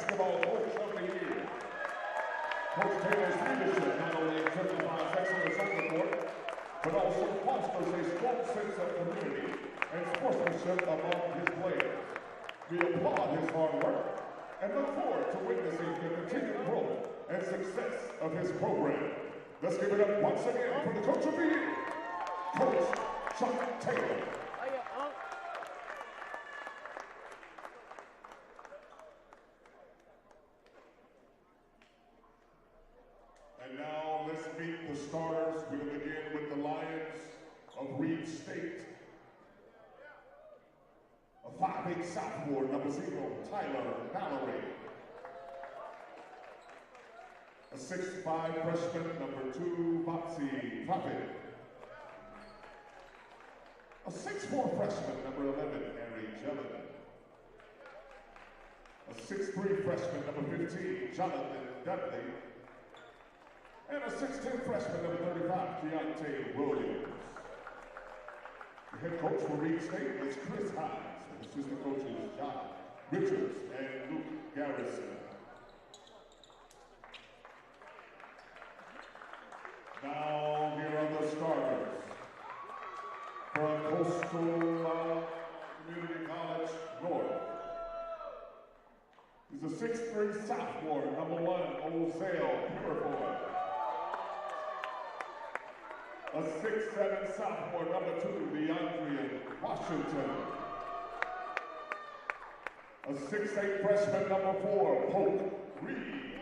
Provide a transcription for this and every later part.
Basketball Coach of the Year. Coach Taylor's leadership not only exemplifies excellence on the court, but also fosters a strong sense of community and sportsmanship among his players. We applaud his hard work and look forward to witnessing the continued growth and success of his program. Let's give it up once again for the Coach of the Year, Coach Chuck Taylor. And now let's meet the starters. We'll begin with the Lions of Reid State. A 5'8" sophomore, number 0, Tyler Mallory. A 6'5" freshman, number 2, Foxy Prophet. A 6'4" freshman, number 11, Harry Jellin. A 6'3" freshman, number 15, Jonathan Dudley. And a 6'10" freshman, number 35, Keontae Williams. The head coach for Reid State is Chris Hines, and assistant coaches John Richards and Luke Garrison. Now, here are the starters. From Coastal Community College North. He's a 6'3" sophomore, number 1, Ozell Purifoy. A 6'7" sophomore, number 2, DeAndre Washington. A 6'8" freshman, number 4, Pope Reid.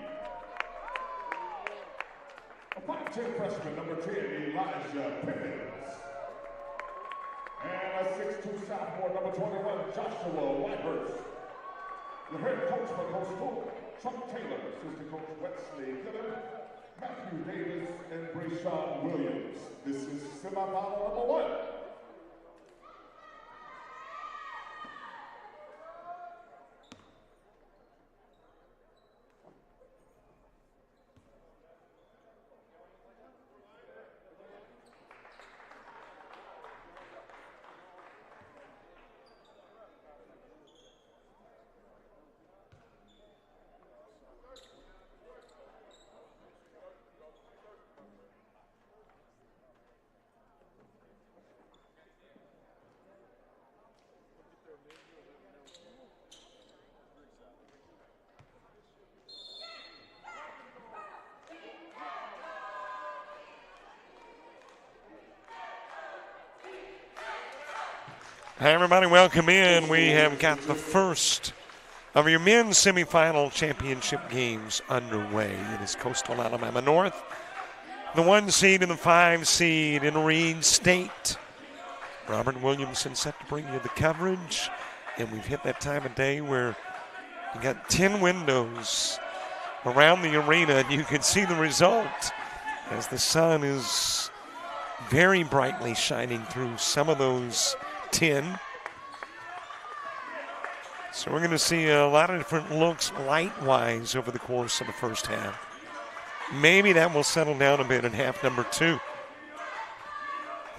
A 5'10" freshman, number 10, Elijah Pippins. And a 6'2" sophomore, number 21, Joshua Whitehurst. The head coach for Coastal, Chuck Taylor, assistant coach Wesley Gillum, Matthew Davis, and Brayshawn Williams. This is semifinal number 1. Hi, everybody. Welcome in. We have got the first of your men's semifinal championship games underway. It is Coastal Alabama North, the 1 seed and the 5 seed in Reid State. Robert Williamson set to bring you the coverage, and we've hit that time of day where you got 10 windows around the arena, and you can see the result as the sun is very brightly shining through some of those 10. So we're going to see a lot of different looks light-wise over the course of the first half. Maybe that will settle down a bit in half number 2.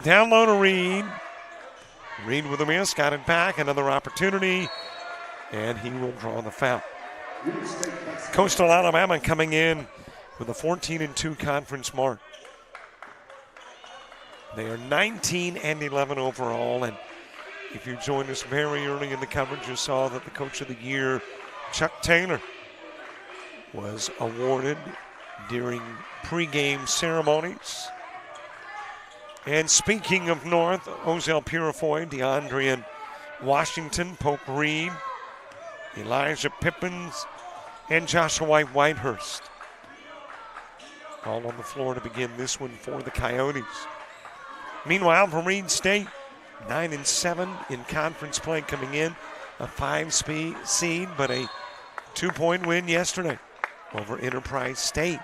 Down low to Reid. Reid with a miss, got it back, another opportunity, and he will draw the foul. Coastal Alabama coming in with a 14-2 conference mark. They are 19-11 overall, and if you joined us very early in the coverage, you saw that the Coach of the Year, Chuck Taylor, was awarded during pregame ceremonies. And speaking of North, Ozell Purifoy, DeAndre Washington, Pope Reid, Elijah Pippins, and Joshua Whitehurst. All on the floor to begin this one for the Coyotes. Meanwhile, for Reid State, 9-7 in conference play coming in, a 5 seed, but a 2-point win yesterday over Enterprise State,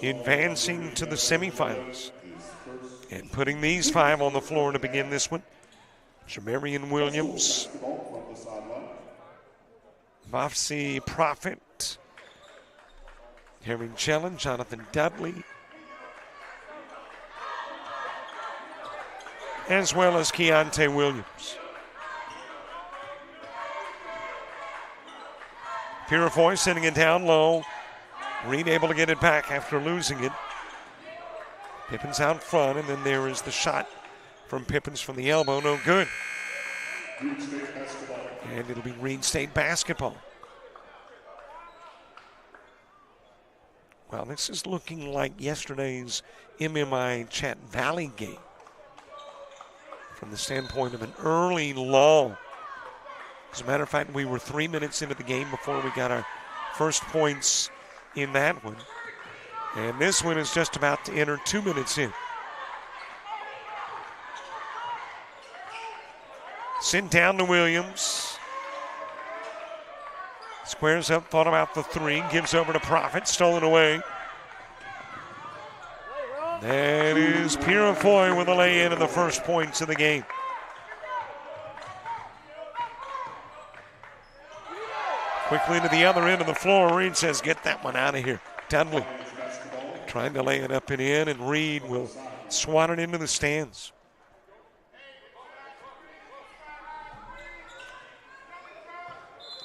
advancing to the semifinals. And putting these 5 on the floor to begin this one, Jamarian Williams, Foxy Prophet, Harry Jellin, Jonathan Dudley, as well as Keontae Williams. Purifoy sending it down low. Reid able to get it back after losing it. Pippins out front, and then there is the shot from Pippins from the elbow. No good. And it'll be Reid State basketball. Well, this is looking like yesterday's MMI Chat Valley game from the standpoint of an early lull. As a matter of fact, we were 3 minutes into the game before we got our first points in that one. And this one is just about to enter 2 minutes in. Sent down to Williams. Squares up, thought about the three, gives over to Profit, stolen away. That is Purifoy with a lay-in of the first points of the game. Quickly to the other end of the floor, Reid says, get that one out of here. Dudley trying to lay it up and in, and Reid will swat it into the stands.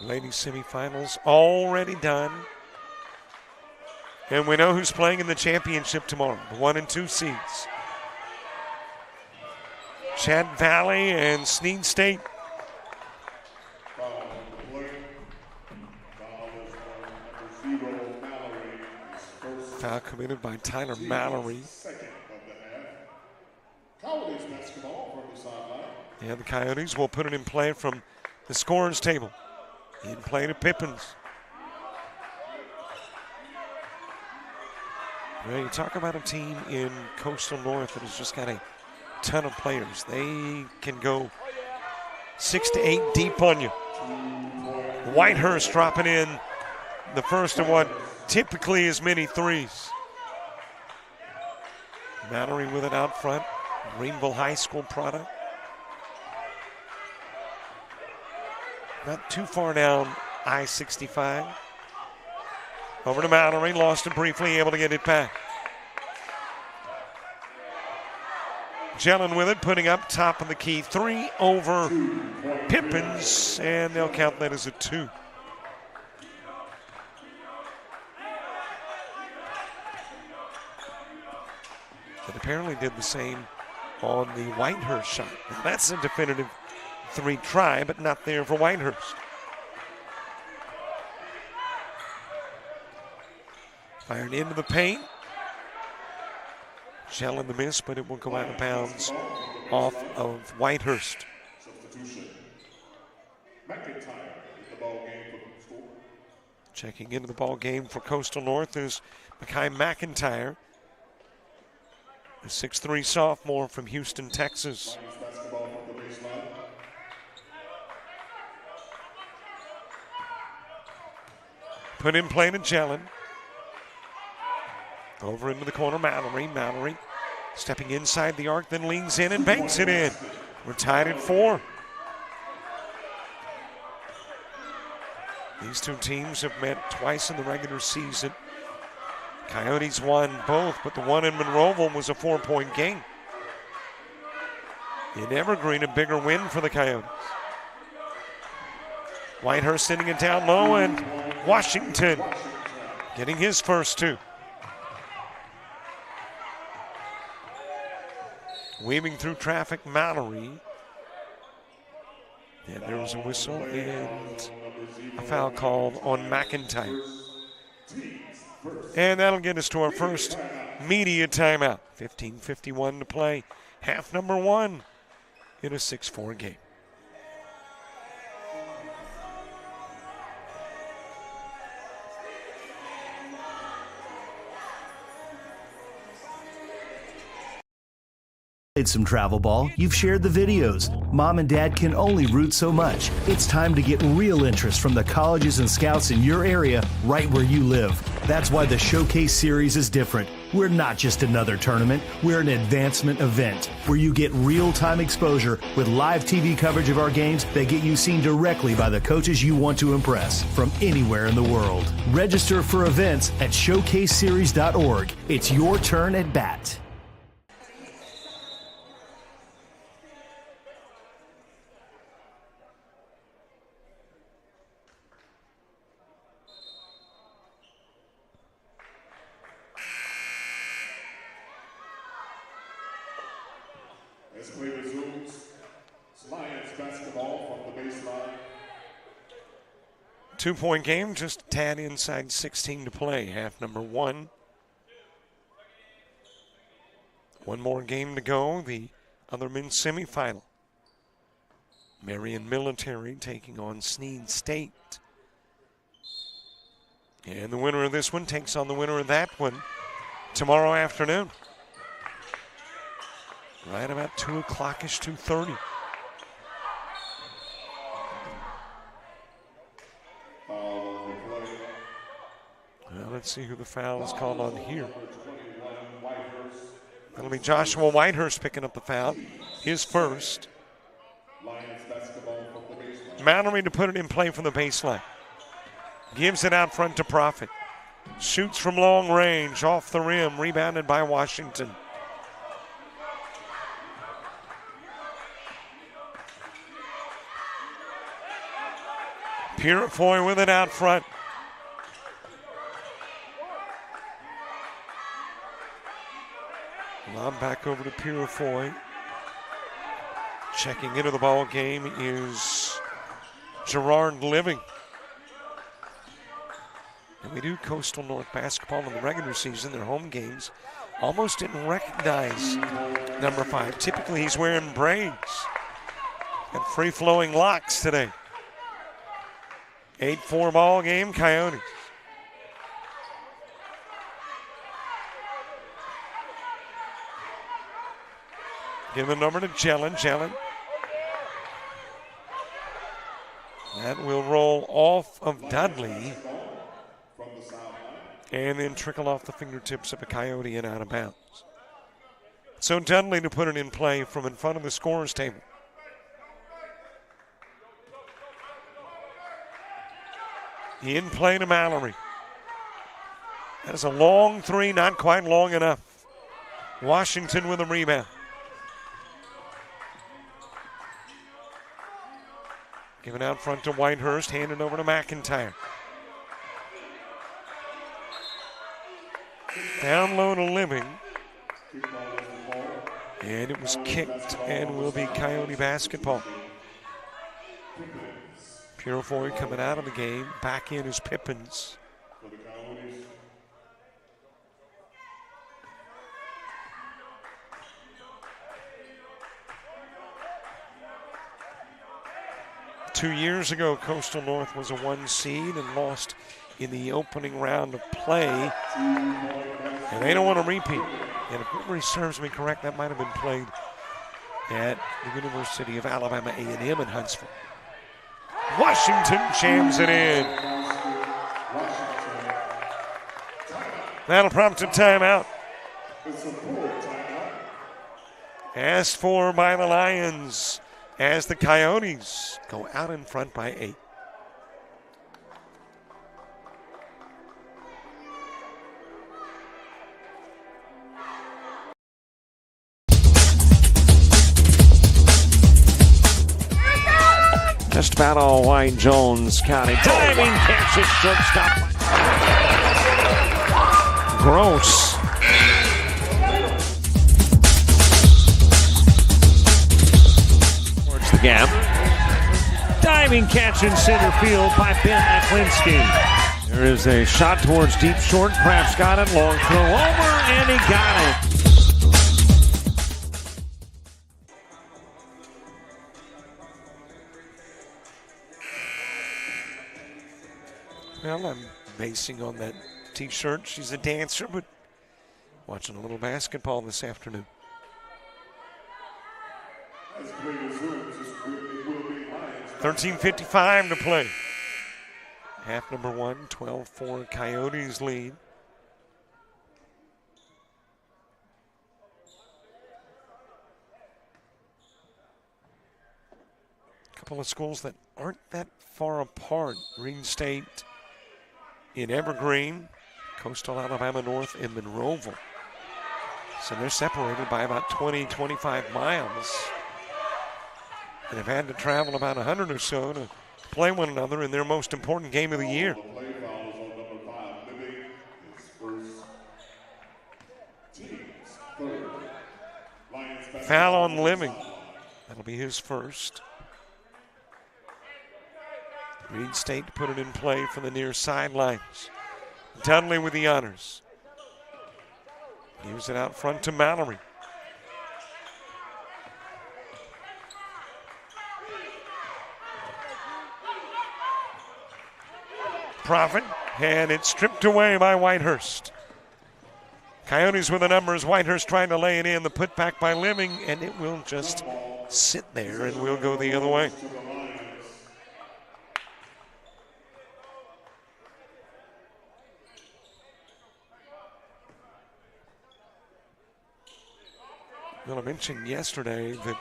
Ladies semifinals already done. And we know who's playing in the championship tomorrow, the 1 and 2 seeds. Chat Valley and Sneed State. Foul committed by Tyler Mallory. And the Coyotes will put it in play from the scorer's table. In play to Pippins. Well, you talk about a team in Coastal North that has just got a ton of players. They can go 6 to 8 deep on you. Whitehurst dropping in the first of what typically as many threes. Mallory with it out front. Greenville High School product. Not too far down I-65. Over to Mallory, lost it briefly, able to get it back. Jelen with it, putting up top of the key. 3 over Pippins, and they'll count that as a 2. That apparently did the same on the Whitehurst shot. Now that's a definitive 3 try, but not there for Whitehurst. Fired into the paint. Shell in the miss, but it will go out of bounds off of Whitehurst. Checking into the ball game for Coastal North is Mekhi McIntyre, a 6'3" sophomore from Houston, Texas. Put in play to Jelen. Over into the corner, Mallory. Mallory stepping inside the arc, then leans in and banks it in. We're tied at 4. These two teams have met twice in the regular season. Coyotes won both, but the one in Monroeville was a 4-point game. In Evergreen, a bigger win for the Coyotes. Whitehurst sending it down low, and Washington getting his first 2. Weaving through traffic, Mallory. And there was a whistle and a foul called on McIntyre. And that'll get us to our first media timeout. 15:51 to play. Half number 1 in a 6-4 game. Played some travel ball, you've shared the videos. Mom and dad can only root so much. It's time to get real interest from the colleges and scouts in your area, right where you live. That's why the Showcase Series is different. We're not just another tournament, we're an advancement event where you get real-time exposure with live TV coverage of our games that get you seen directly by the coaches you want to impress from anywhere in the world. Register for events at showcaseseries.org. It's your turn at bat. Let's play the Zooms. Lions basketball from the baseline. 2-point game, just a tad inside 16 to play, half number 1. One more game to go, the other men's semifinal. Marion Military taking on Sneed State. And the winner of this one takes on the winner of that one tomorrow afternoon. Right about 2 o'clock-ish, 2:30. Well, let's see who the foul is called on here. That'll be Joshua Whitehurst picking up the foul. His first. Mallory to put it in play from the baseline. Gives it out front to Profit. Shoots from long range, off the rim, rebounded by Washington. Purifoy with it out front. Lob back over to Purifoy. Checking into the ball game is Gerard Living. And we do Coastal North basketball in the regular season, their home games. Almost didn't recognize number 5. Typically he's wearing braids. Got free-flowing locks today. 8-4 ball game, Coyotes. Give the number to Jelen. Jelen. That will roll off of Dudley and then trickle off the fingertips of a Coyote and out of bounds. So Dudley to put it in play from in front of the scorer's table. In play to Mallory. That is a long 3, not quite long enough. Washington with a rebound. Given out front to Whitehurst, handed over to McIntyre. Down low to Living. And it was kicked and will be Coyote basketball. Purifoy coming out of the game. Back in is Pippins. For the Coyotes. 2 years ago, Coastal North was a 1 seed and lost in the opening round of play. And they don't want to repeat. And if memory serves me correct, that might have been played at the University of Alabama A&M in Huntsville. Washington jams it in. That'll prompt a timeout. Asked for by the Lions as the Coyotes go out in front by 8. Just about all White Jones County. Diving catch it, shortstop. Gross. Towards the gap. Diving catch in center field by Ben Aklinski. There is a shot towards deep short. Kraft's got it. Long throw over, and he got it. Well, I'm basing on that t-shirt. She's a dancer, but watching a little basketball this afternoon. 13:55 to play. Half number 1, 12-4 Coyotes lead. A couple of schools that aren't that far apart. Reid State in Evergreen, Coastal Alabama North in Monroeville. So they're separated by about 20, 25 miles. And have had to travel about 100 or so to play one another in their most important game of the year. Foul on Living. That'll be his first. Reid State to put it in play from the near sidelines. Dudley with the honors. Gives it out front to Mallory. Profit, and it's stripped away by Whitehurst. Coyotes with the numbers. Whitehurst trying to lay it in. The put back by Living, and it will just sit there and will go the other way. Well, I mentioned yesterday that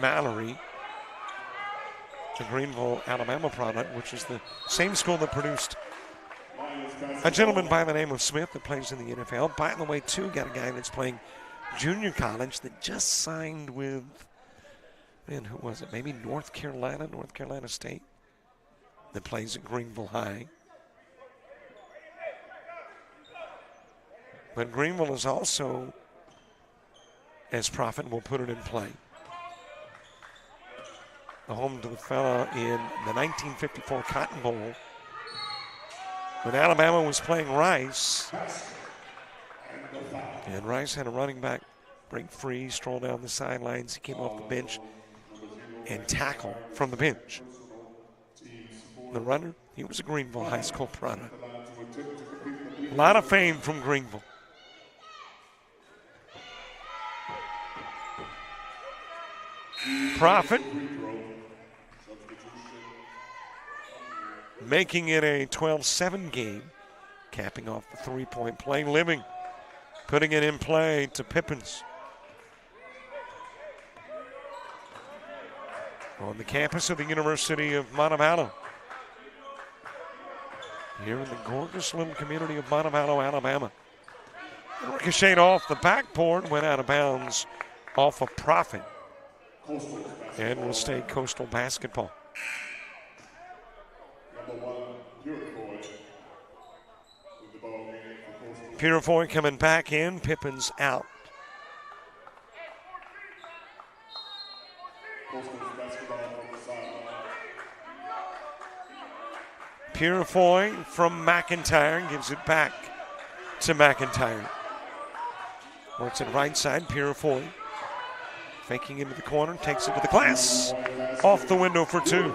Mallory, the Greenville, Alabama product, which is the same school that produced a gentleman by the name of Smith that plays in the NFL. By the way, too, got a guy that's playing junior college that just signed with, man, who was it? Maybe North Carolina State, that plays at Greenville High. But Greenville is also, as Profit will put it in play, the home to the fella in the 1954 Cotton Bowl when Alabama was playing Rice. And Rice had a running back break free, stroll down the sidelines. He came off the bench and tackle from the bench. The runner, he was a Greenville High School product. A lot of fame from Greenville. Profit making it a 12-7 game, capping off the three-point play. Living putting it in play to Pippins. On the campus of the University of Montevallo. Here in the gorgeous little community of Montevallo, Alabama. Ricocheted off the backboard, went out of bounds off a Profit. And will stay Coastal basketball. Purifoy coming back in, Pippins out. Purifoy from McIntyre gives it back to McIntyre. Works it right side, Purifoy. Faking into the corner, takes it to the glass. Off the window for two.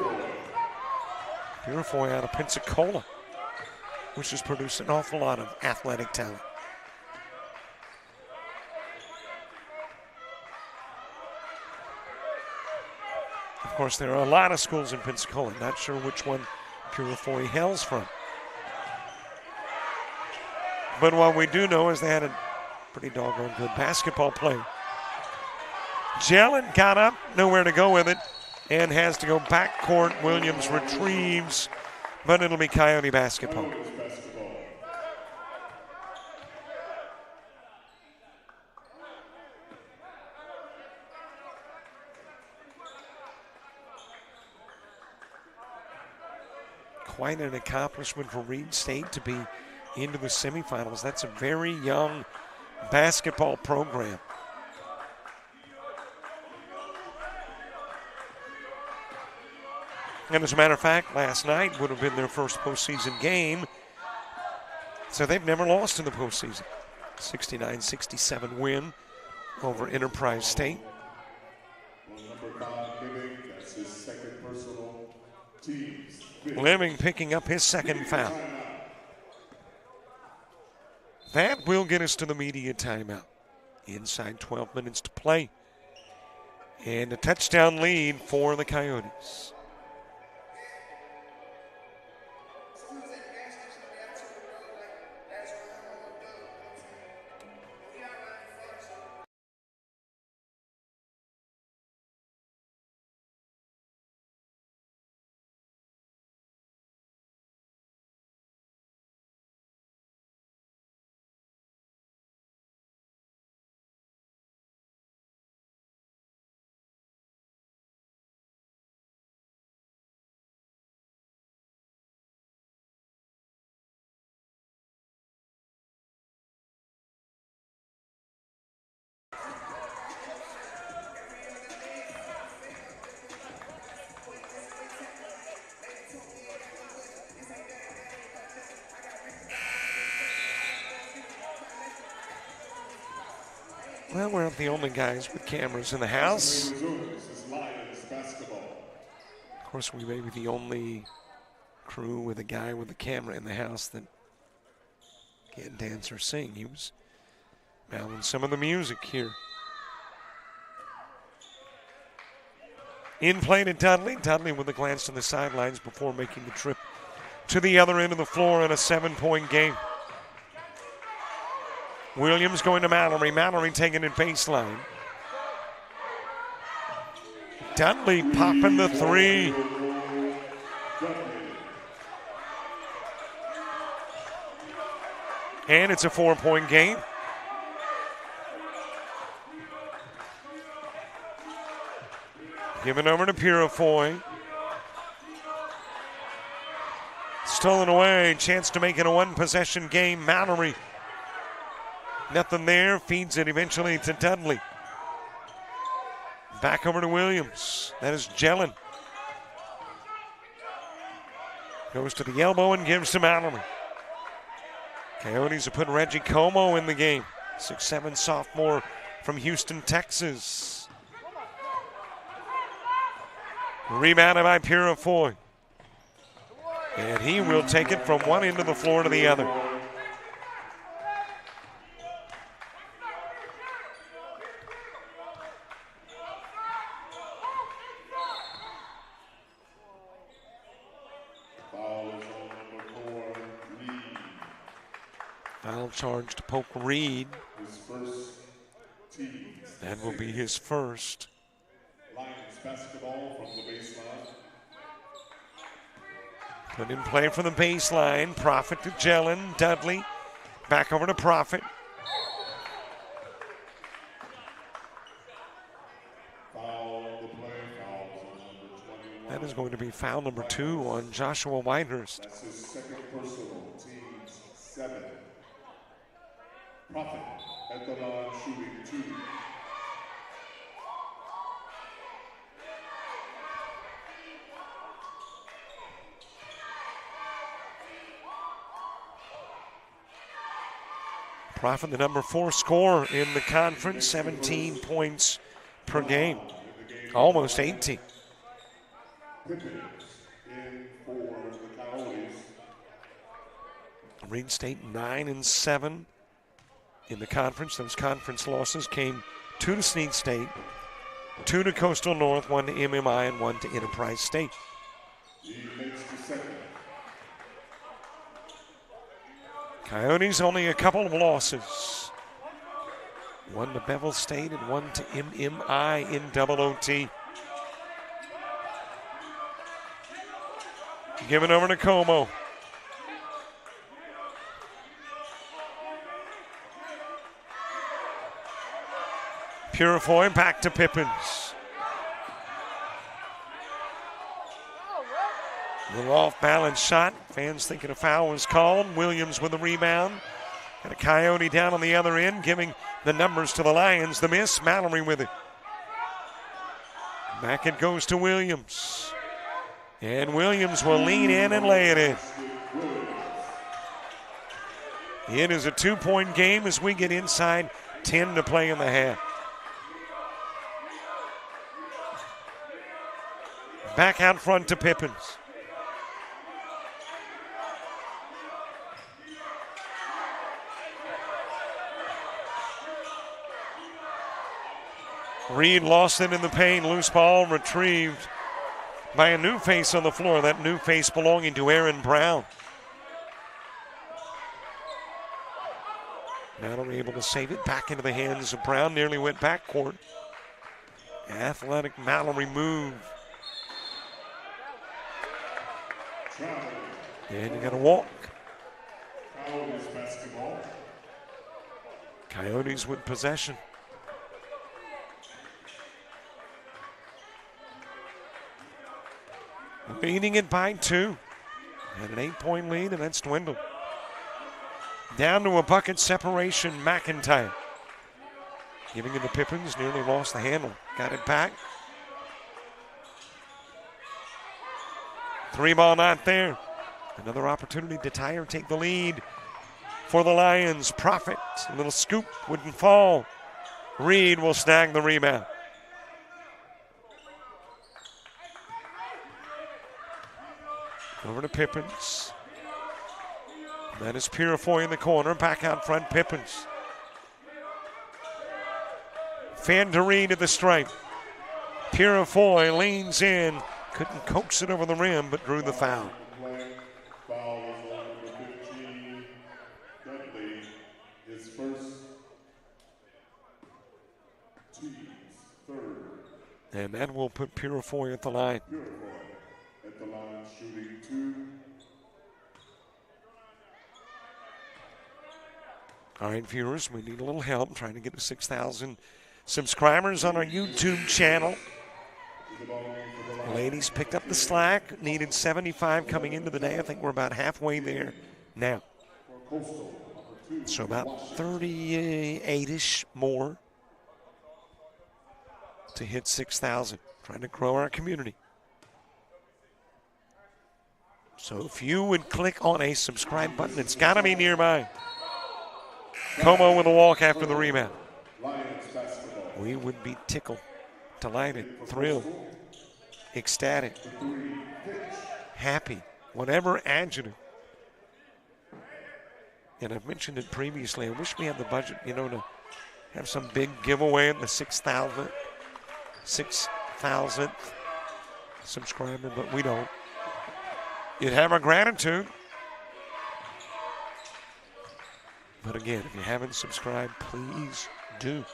Purifoy out of Pensacola, which has produced an awful lot of athletic talent. Of course, there are a lot of schools in Pensacola. Not sure which one Purifoy hails from. But what we do know is they had a pretty doggone good basketball player. Jelen got up, nowhere to go with it, and has to go backcourt. Williams retrieves, but it'll be Coyote basketball. Quite an accomplishment for Reid State to be into the semifinals. That's a very young basketball program. And as a matter of fact, last night would have been their first postseason game. So they've never lost in the postseason. 69-67 win over Enterprise State. Living picking up his second foul. That will get us to the media timeout. Inside 12 minutes to play. And a touchdown lead for the Coyotes. Well, we're not the only guys with cameras in the house. Of course, we may be the only crew with a guy with a camera in the house that can't dance or sing. He was mouthing some of the music here. In play to Dudley. Dudley with a glance to the sidelines before making the trip to the other end of the floor in a 7-point game. Williams going to Mallory. Mallory taking it baseline. Dudley popping the three. And it's a 4-point game. Given over to Purifoy. Stolen away. Chance to make it a one-possession game. Mallory. Nothing there. Feeds it eventually to Dudley. Back over to Williams. That is Jellin. Goes to the elbow and gives to Mallory. Coyotes have put Reggie Como in the game. 6'7" sophomore from Houston, Texas. Rebounded by Purifoy. And he will take it from one end of the floor to the other. Foul charge to poke Reid. That will be his first. Lions basketball from the baseline. Put in play from the baseline. Profit to Jellin. Dudley. Back over to Profit. That is going to be foul number 2 on Joshua Whitehurst. That's his second personal, team's 7. Profit at the line shooting 2. Profit, the number 4 scorer in the conference, 17 points per game, almost 18. Reid State 9-7 in the conference. Those conference losses came 2 to Snead State, 2 to Coastal North, 1 to MMI, and 1 to Enterprise State. Coyotes only a couple of losses. 1 to Bevel State and 1 to MMI in double OT. Given over to Como. Purifoy back to Pippins. A little off-balance shot. Fans thinking a foul was called. Williams with the rebound. And a Coyote down on the other end, giving the numbers to the Lions. The miss, Mallory with it. Back it goes to Williams. And Williams will lean in and lay it in. It is a 2-point game as we get inside 10 to play in the half. Back out front to Pippins. Reid lost it in the paint. Loose ball retrieved by a new face on the floor. That new face belonging to Aaron Brown. Mallory able to save it back into the hands of Brown. Nearly went backcourt. Athletic Mallory move. And you got to walk. Coyotes with possession. Leading it by 2. And an 8-point lead, and that's dwindled. Down to a bucket separation, McIntyre. Giving it to Pippins, nearly lost the handle. Got it back. 3 ball not there. Another opportunity to tie or take the lead for the Lions. Profit, a little scoop, wouldn't fall. Reid will snag the rebound. Over to Pippins. That is Purifoy in the corner. Back out front, Pippins. Fan to Reid at the stripe. Purifoy leans in. Couldn't coax it over the rim, but drew the foul. Foul is on number 15. Dudley, his first, team's third. And that will put Purifoy at the line. Purifoy at the line, shooting 2. All right, viewers, we need a little help trying to get to 6,000 subscribers on our YouTube channel. Ladies picked up the slack, needed 75 coming into the day. I think we're about halfway there now. So about 38-ish more to hit 6,000. Trying to grow our community. So if you would click on a subscribe button, it's got to be nearby. Como with a walk after the rebound. We would be tickled, delighted, thrilled, ecstatic, happy, whatever adjective. And I've mentioned it previously. I wish we had the budget, to have some big giveaway at the 6,000th subscriber, but we don't. You'd have our gratitude. But again, if you haven't subscribed, please do.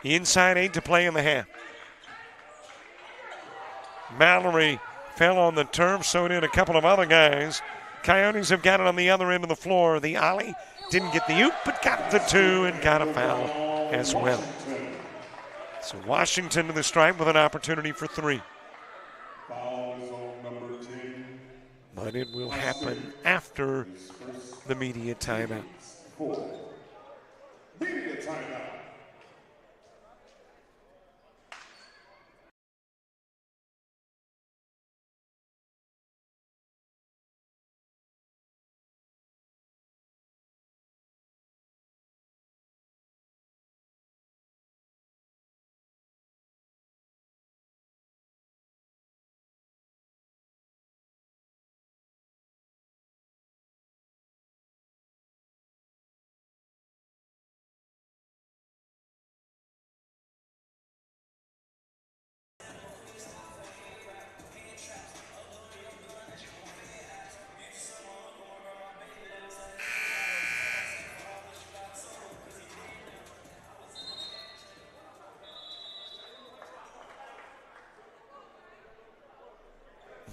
Inside 8 to play in the half. Mallory fell on the turf, so did a couple of other guys. Coyotes have got it on the other end of the floor. The Ollie didn't get the oop, but got the 2 and got a foul as well. So Washington to the stripe with an opportunity for 3. But it will happen after the media timeout. Media timeout.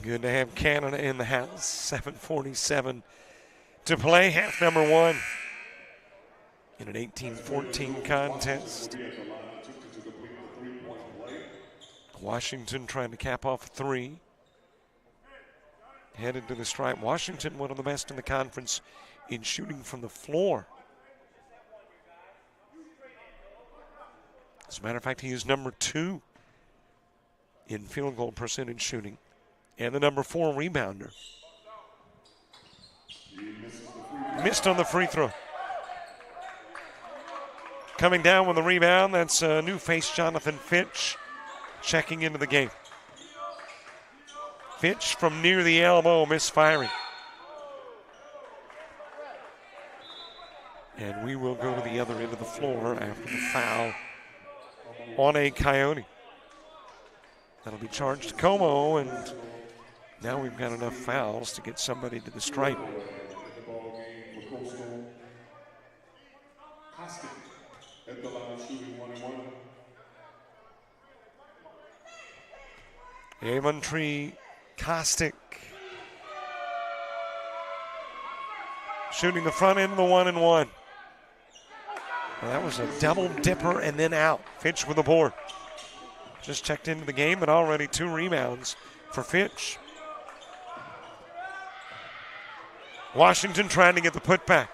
Good to have Canada in the house. 7:47 to play, half number 1 in an 18-14 contest. Washington trying to cap off 3. Headed to the stripe. Washington, one of the best in the conference in shooting from the floor. As a matter of fact, he is number 2 in field goal percentage shooting. And the number 4 rebounder. Missed on the free throw. Coming down with the rebound, that's a new face, Jonathan Fitch, checking into the game. Fitch from near the elbow, misfiring. And we will go to the other end of the floor after the foul on a Coyote. That'll be charged to Como, and now we've got enough fouls to get somebody to the stripe. Avontree Kostick shooting the front end of the 1-1. Well, that was a double dipper and then out. Fitch with the board. Just checked into the game, but already 2 rebounds for Fitch. Washington trying to get the putback.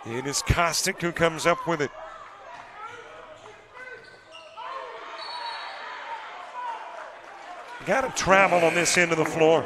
It is Kostick who comes up with it. Got to travel on this end of the floor.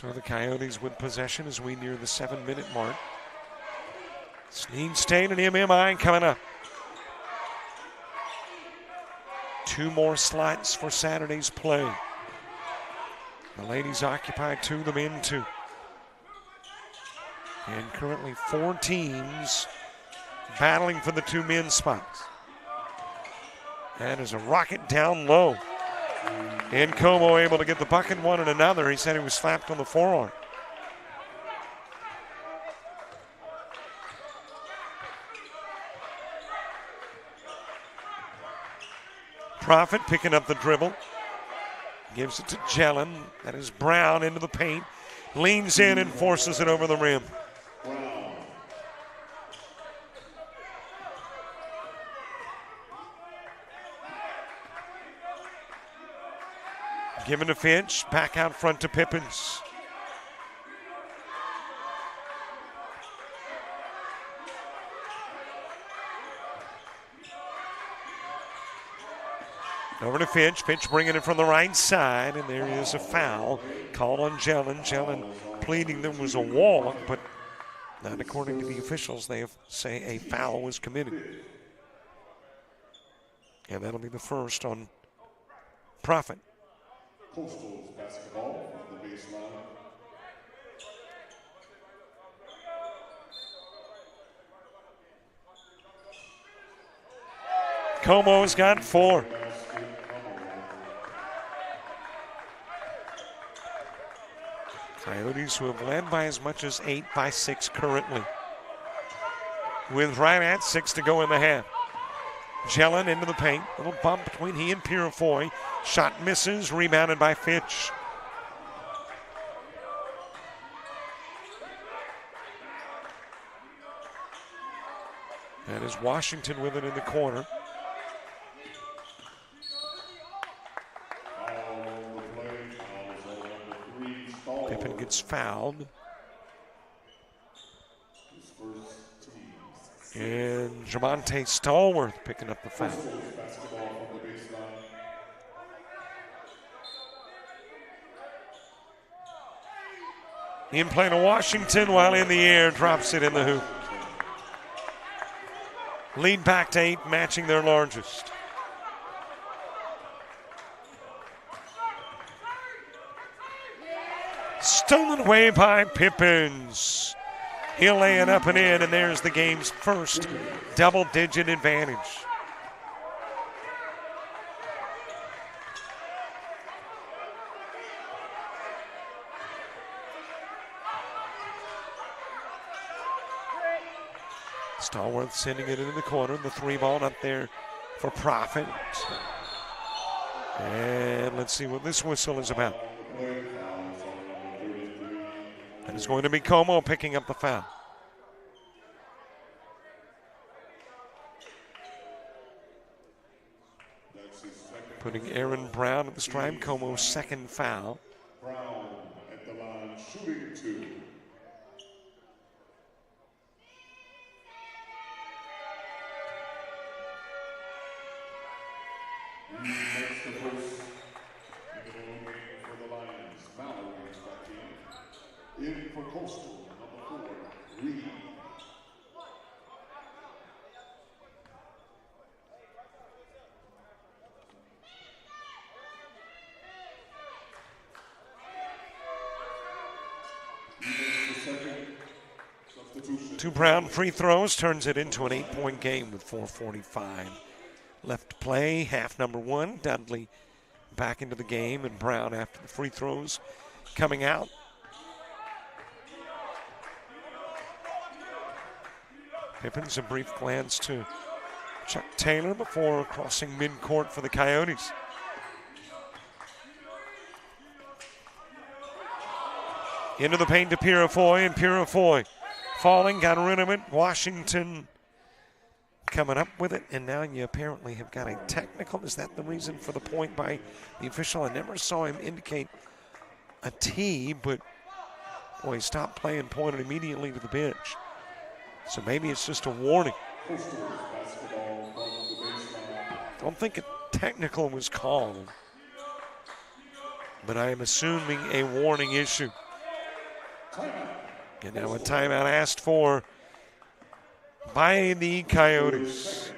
So the Coyotes with possession as we near the 7-minute mark. Sneed State and MMI coming up. 2 more slots for Saturday's play. The ladies occupy 2, the men 2. And currently 4 teams battling for the 2 men's spots. That is a rocket down low. And Como able to get the bucket one and another. He said he was slapped on the forearm. Prophet picking up the dribble. Gives it to Jelen. That is Brown into the paint. Leans in and forces it over the rim. Given to Finch, back out front to Pippins. Over to Finch. Finch bringing it from the right side, and there is a foul called on Jelen. Jelen pleading there was a walk, but not according to the officials. They say a foul was committed. And that'll be the first on Prophet. Coastal's basketball from the baseline. Como's got 4. Coyotes who have led by as much as 8 by 6 currently. With right at 6 to go in the half. Jelen into the paint. Little bump between he and Purifoy. Shot misses, rebounded by Fitch. That is Washington with it in the corner. Pippen gets fouled. And Jamonte Stallworth picking up the foul. In play to Washington while in the air, drops it in the hoop. Lead back to 8, matching their largest. Stolen away by Pippins. He'll lay it up and in, and there's the game's first double-digit advantage. Stallworth sending it into the corner. The 3-ball up there for Prophet. And let's see what this whistle is about. And it's going to be Como picking up the foul. Putting Aaron Brown at the stripe. Como's second foul. Brown at the line, shooting 2. Next the first for the Lions. Mallory is back in. In for Coastal, number 4, Reid. Two Brown free throws, turns it into an 8-point game with 4:45 left to play. Half number 1, Dudley back into the game, and Brown after the free throws coming out. Pippins, a brief glance to Chuck Taylor before crossing midcourt for the Coyotes. Into the paint to Purifoy, and Purifoy falling, got rid of it. Washington coming up with it, and now you apparently have got a technical. Is that the reason for the point by the official? I never saw him indicate a T, but boy, he stopped playing, pointed immediately to the bench. So maybe it's just a warning. Don't think a technical was called, but I am assuming a warning issue. And now a timeout asked for by the Coyotes.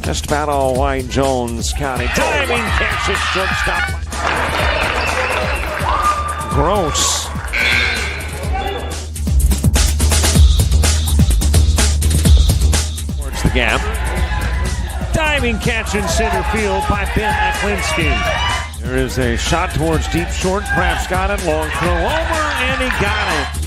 Just about all White Jones County. Diving catch at shortstop. Gross. Towards the gap. Diving catch in center field by Ben Aklinski. There is a shot towards deep short. Kraft's got it. Long throw over, and he got it.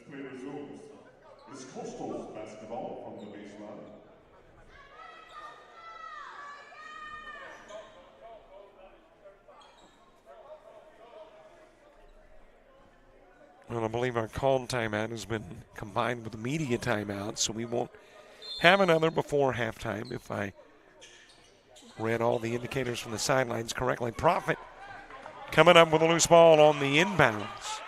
Play resumes. It's Coastal's basketball from the baseline. Well, I believe our called timeout has been combined with the media timeout, so we won't have another before halftime if I read all the indicators from the sidelines correctly. Profit coming up with a loose ball on the inbounds.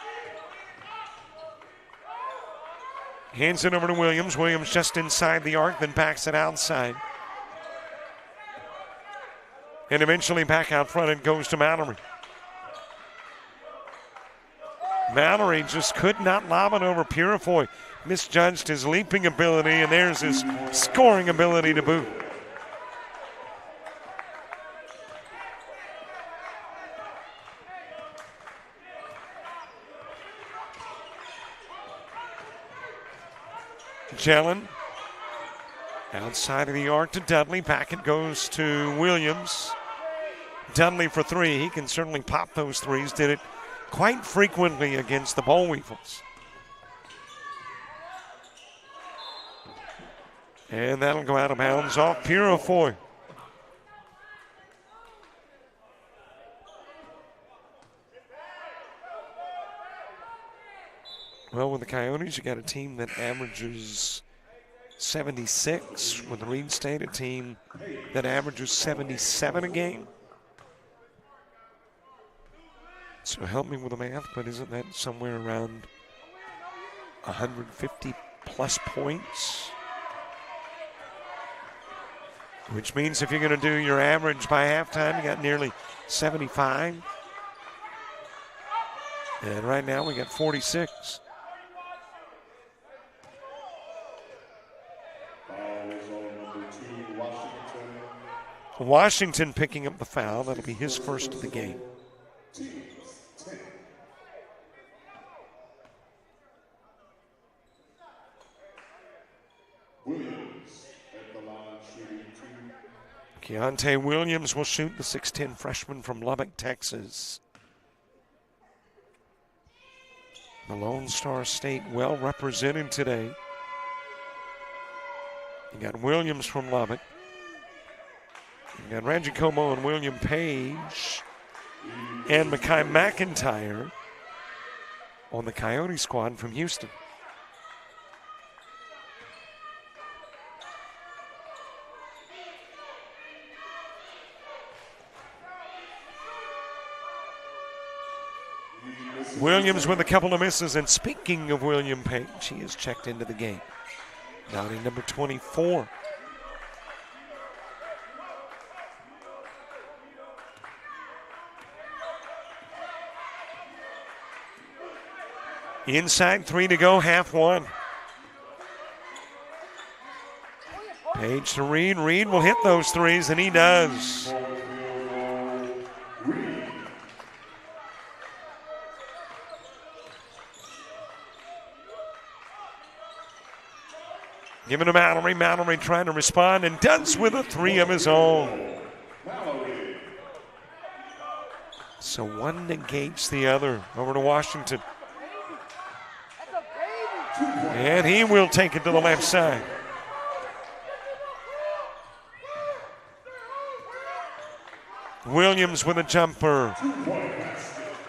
Hands it over to Williams. Williams just inside the arc, then backs it outside. And eventually back out front it goes to Mallory. Mallory just could not lob it over Purifoy. Misjudged his leaping ability, and there's his scoring ability to boot. Jelen outside of the arc to Dudley. Back it goes to Williams. Dudley for three. He can certainly pop those threes. Did it quite frequently against the Boll Weevils. And that'll go out of bounds off Purifoy. Well, with the Coyotes, you got a team that averages 76. With the Reid State, a team that averages 77 a game. So help me with the math, but isn't that somewhere around 150 plus points? Which means if you're going to do your average by halftime, you got nearly 75. And right now we got 46. Washington picking up the foul. That'll be his first of the game. Williams at the line shooting two. Keontae Williams will shoot, the 6'10 freshman from Lubbock, Texas. The Lone Star State well represented today. You got Williams from Lubbock. You got Reggie Como and William Page and Mekhi McIntyre on the Coyote squad from Houston. Williams with a couple of misses, and speaking of William Page, he is checked into the game. Down in number 24. Inside, 3 to go, half one. Page to Reid. Reid will hit those threes, and he does. Giving to Mallory. Mallory trying to respond, and does with a three of his own. So one negates the other. Over to Washington. And he will take it to the left side. Williams with a jumper.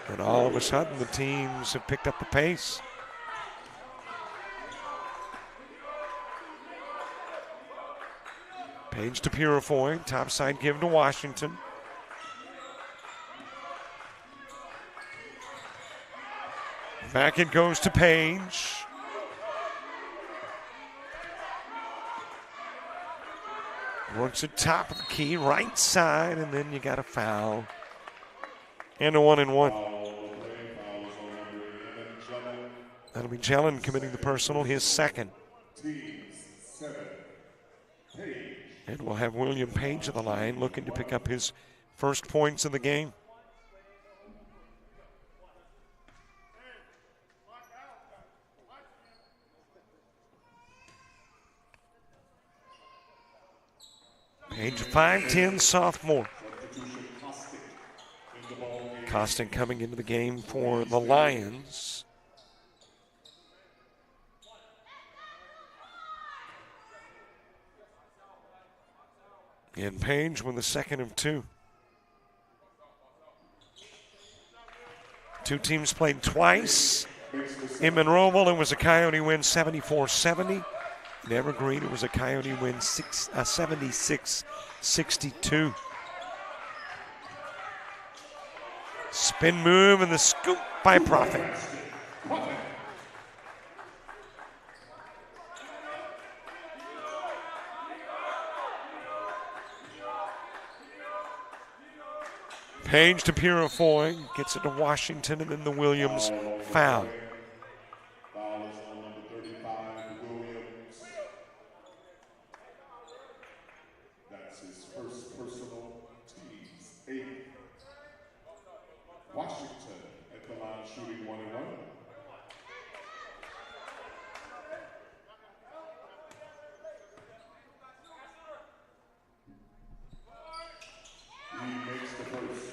And all of a sudden, the teams have picked up the pace. Page to Purifoy. Topside give to Washington. Back it goes to Page. Works at top of the key, right side, and then you got a foul. And a 1-and-1. That'll be Jelen committing the personal, his second. And we'll have William Page at the line looking to pick up his first points of the game. Page 5'10", sophomore. Costin coming into the game for the Lions. And Page with the second of two. Two teams played twice. In Monroeville, it was a Coyote win 74-70. In Evergreen, it was a Coyote win 76-62. Spin move and the scoop by Prophet. Page to Purifoy, gets it to Washington, and then the Williams foul. Washington at the line shooting 1-and-1. He makes the first.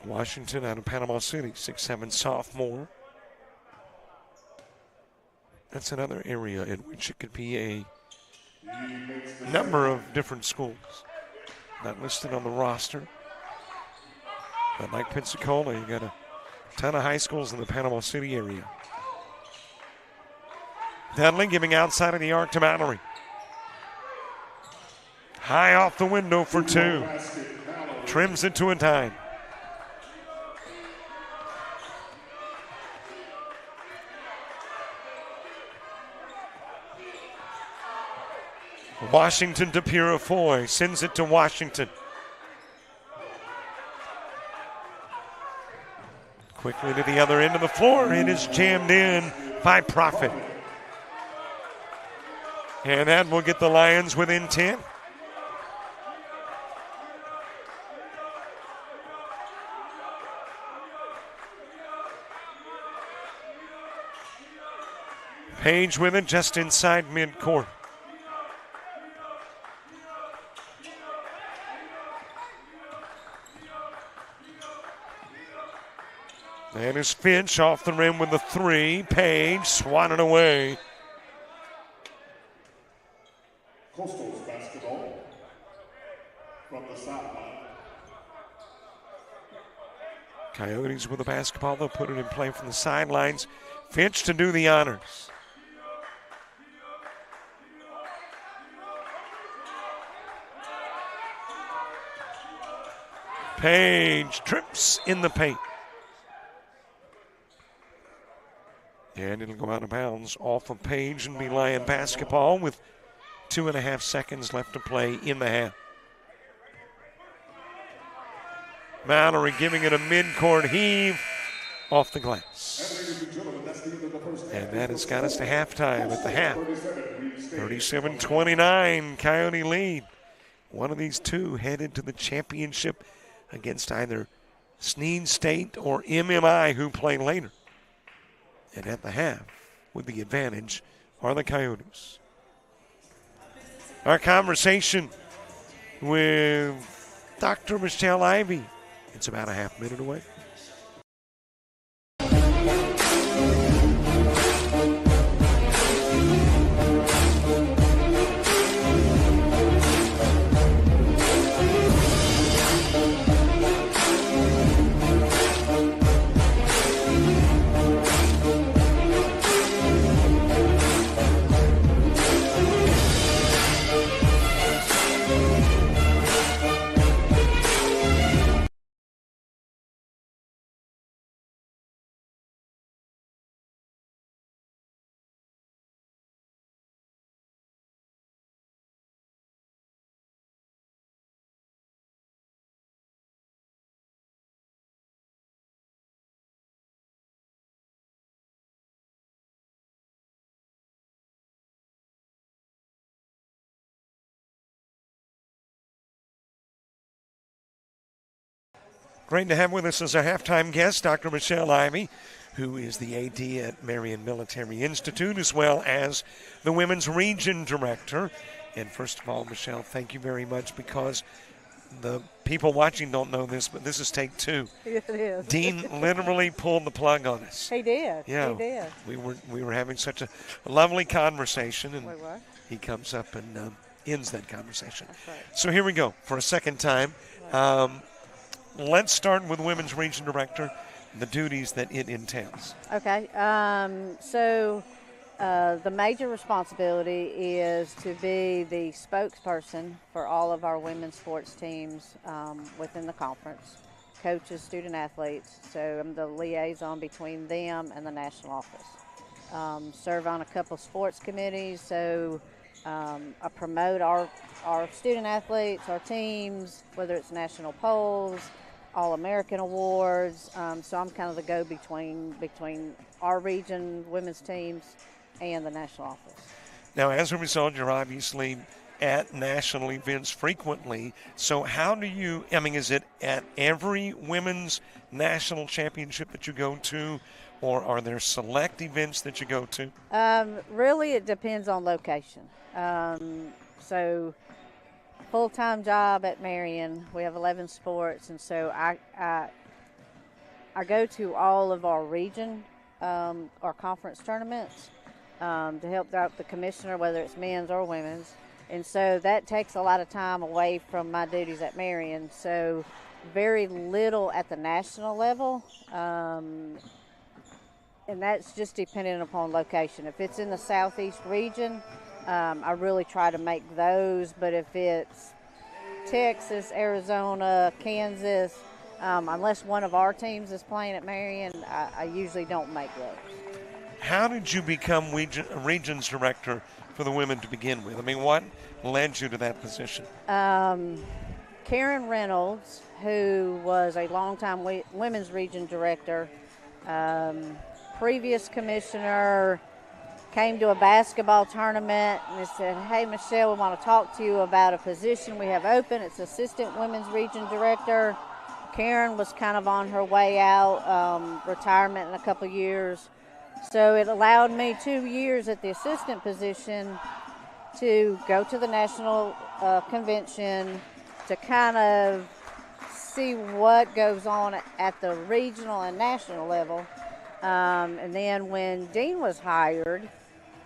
Washington out of Panama City, 6'7" sophomore. That's another area in which it could be a number of different schools. Not listed on the roster. But like Pensacola, you got a ton of high schools in the Panama City area. Dudley giving outside of the arc to Mallory. High off the window for two. Trims it to a time. Washington to Purifoy, sends it to Washington. Quickly to the other end of the floor, it is jammed in by Prophet. And that will get the Lions within 10. Page with it just inside midcourt. And is Finch off the rim with the three. Page swatted away. Coastal's basketball from the sideline. Coyotes with the basketball. They'll put it in play from the sidelines. Finch to do the honors. Page trips in the paint. And it'll go out of bounds off of Page and be Lion basketball with 2.5 seconds left to play in the half. Mallory giving it a midcourt heave off the glass. And that has got us to halftime at the half. 37-29, Coyote lead. One of these two headed to the championship against either Sneed State or MMI, who play later. And at the half, with the advantage, are the Coyotes. Our conversation with Dr. Michelle Ivey. It's about a half minute away. Great to have with us as our halftime guest, Dr. Michelle Ivey, who is the AD at Marion Military Institute, as well as the Women's Region Director. And first of all, Michelle, thank you very much, because the people watching don't know this, but this is take two. Yes, it is. Dean literally pulled the plug on us. He did. Yeah, he did. We were having such a lovely conversation, and We were. he comes up and ends that conversation. That's right. So here we go for a second time. Let's start with Women's Region Director, the duties that it entails. Okay. So the major responsibility is to be the spokesperson for all of our women's sports teams within the conference, coaches, student athletes. So I'm the liaison between them and the national office. Serve on a couple sports committees, so I promote our student athletes, our teams, whether it's national polls, All-American awards. So I'm kind of the go-between between our region women's teams and the national office. Now, as a result, you're obviously at national events frequently. So how do you, is it at every women's national championship that you go to, or are there select events that you go to? Really, it depends on location. So full-time job at Marion, we have 11 sports, and so I go to all of our region, our conference tournaments to help out the commissioner, whether it's men's or women's. And so that takes a lot of time away from my duties at Marion. So very little at the national level. And that's just dependent upon location. If it's in the southeast region, I really try to make those. But if it's Texas, Arizona, Kansas, unless one of our teams is playing at Marion, I usually don't make those. How did you become regions director for the women to begin with? What led you to that position? Karen Reynolds, who was a longtime women's region director, previous commissioner, came to a basketball tournament and they said, "Hey, Michelle, we want to talk to you about a position we have open. It's assistant women's region director." Karen was kind of on her way out, retirement in a couple years. So it allowed me 2 years at the assistant position to go to the national convention to kind of see what goes on at the regional and national level. And then when Dean was hired,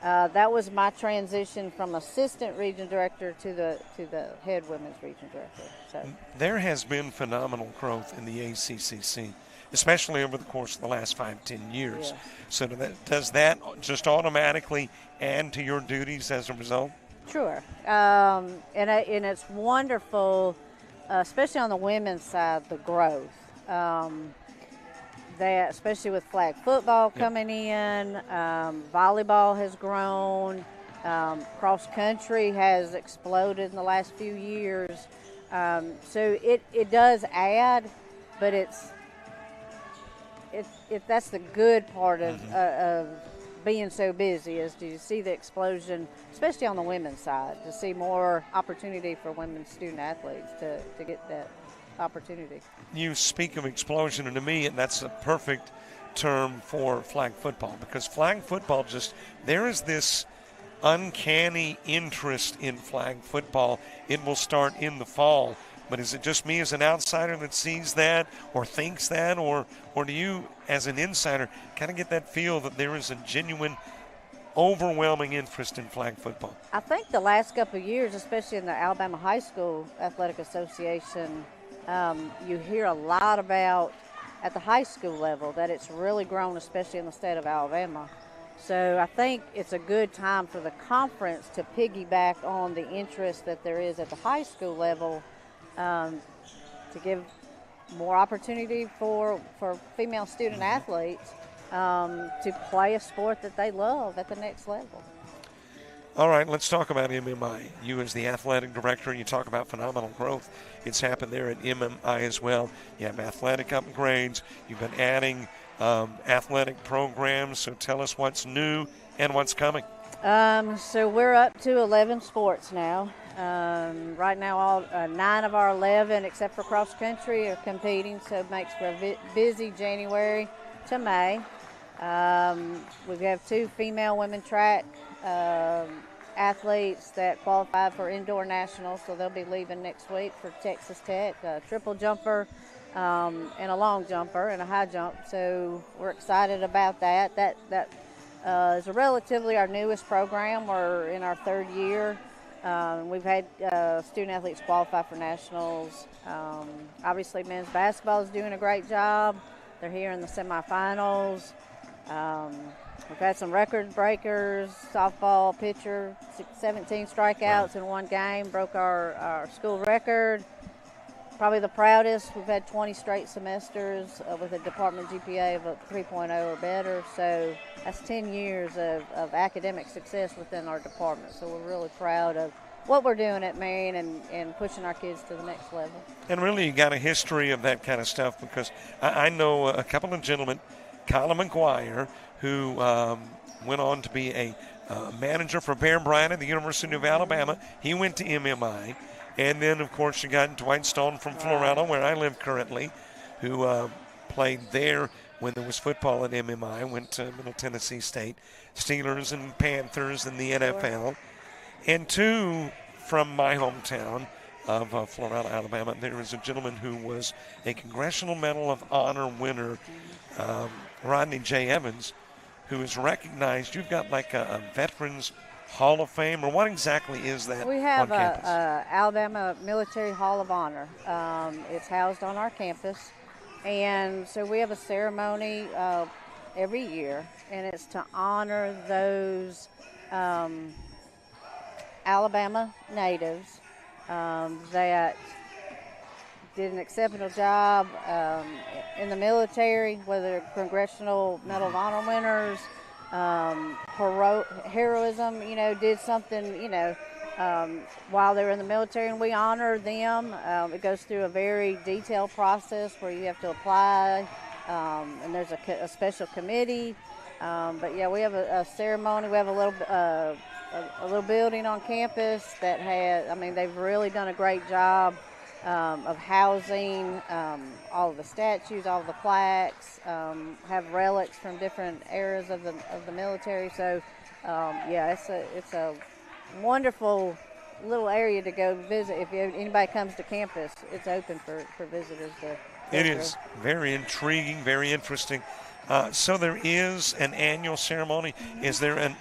that was my transition from assistant region director to the head women's region director. So there has been phenomenal growth in the ACCC, especially over the course of the last 5-10 years. Yeah. So does that just automatically add to your duties as a result? Sure. And it's wonderful, especially on the women's side, the growth. That, especially with flag football coming in, volleyball has grown, cross country has exploded in the last few years. So it does add, but that's the good part of being so busy, is to see the explosion, especially on the women's side, to see more opportunity for women's student athletes to get that opportunity. You speak of explosion, and to me, that's a perfect term for flag football, because flag football there is this uncanny interest in flag football. It will start in the fall. But is it just me as an outsider that sees that or thinks that, or do you, as an insider, kind of get that feel that there is a genuine, overwhelming interest in flag football? I think the last couple of years, especially in the Alabama High School Athletic Association, you hear a lot about at the high school level that it's really grown, especially in the state of Alabama. So I think it's a good time for the conference to piggyback on the interest that there is at the high school level, to give more opportunity for female student athletes to play a sport that they love at the next level. All right, let's talk about MMI. You as the athletic director, you talk about phenomenal growth. It's happened there at MMI as well. You have athletic upgrades. You've been adding athletic programs. So tell us what's new and what's coming. So we're up to 11 sports now. Right now, all 9 of our 11, except for cross country, are competing. So it makes for a busy January to May. We have 2 female women track athletes that qualified for indoor nationals, so they'll be leaving next week for Texas Tech, a triple jumper and a long jumper and a high jump. So we're excited about that. That is relatively our newest program. We're in our 3rd year. We've had student athletes qualify for nationals. Obviously, men's basketball is doing a great job. They're here in the semifinals. We've had some record breakers. Softball pitcher, 17 strikeouts in one game, broke our school record. Probably the proudest, we've had 20 straight semesters with a department GPA of a 3.0 or better. So that's 10 years of academic success within our department. So we're really proud of what we're doing at Marion and pushing our kids to the next level. And really, you got a history of that kind of stuff, because I know a couple of gentlemen, Colin McGuire, who went on to be a manager for Bear Bryant at the University of Alabama. He went to MMI. And then, of course, you got Dwight Stone from Florida, where I live currently, who played there when there was football at MMI, went to Middle Tennessee State, Steelers and Panthers in the NFL. And 2 from my hometown of Florida, Alabama. There is a gentleman who was a Congressional Medal of Honor winner, Rodney J. Evans, who is recognized. You've got like a Veterans Hall of Fame, or what exactly is that? We have on campus? Alabama Military Hall of Honor. It's housed on our campus, and so we have a ceremony every year, and it's to honor those Alabama natives that did an exceptional job in the military, whether Congressional Medal of Honor winners, heroism, did something, while they were in the military, and we honor them. It goes through a very detailed process where you have to apply, and there's a special committee. But yeah, we have a ceremony. We have a little building on campus that they've really done a great job of housing all of the statues, all of the plaques, have relics from different eras of the military. So it's a wonderful little area to go visit. If anybody comes to campus, it's open for visitors to It is very intriguing, very interesting. So there is an annual ceremony. Is there an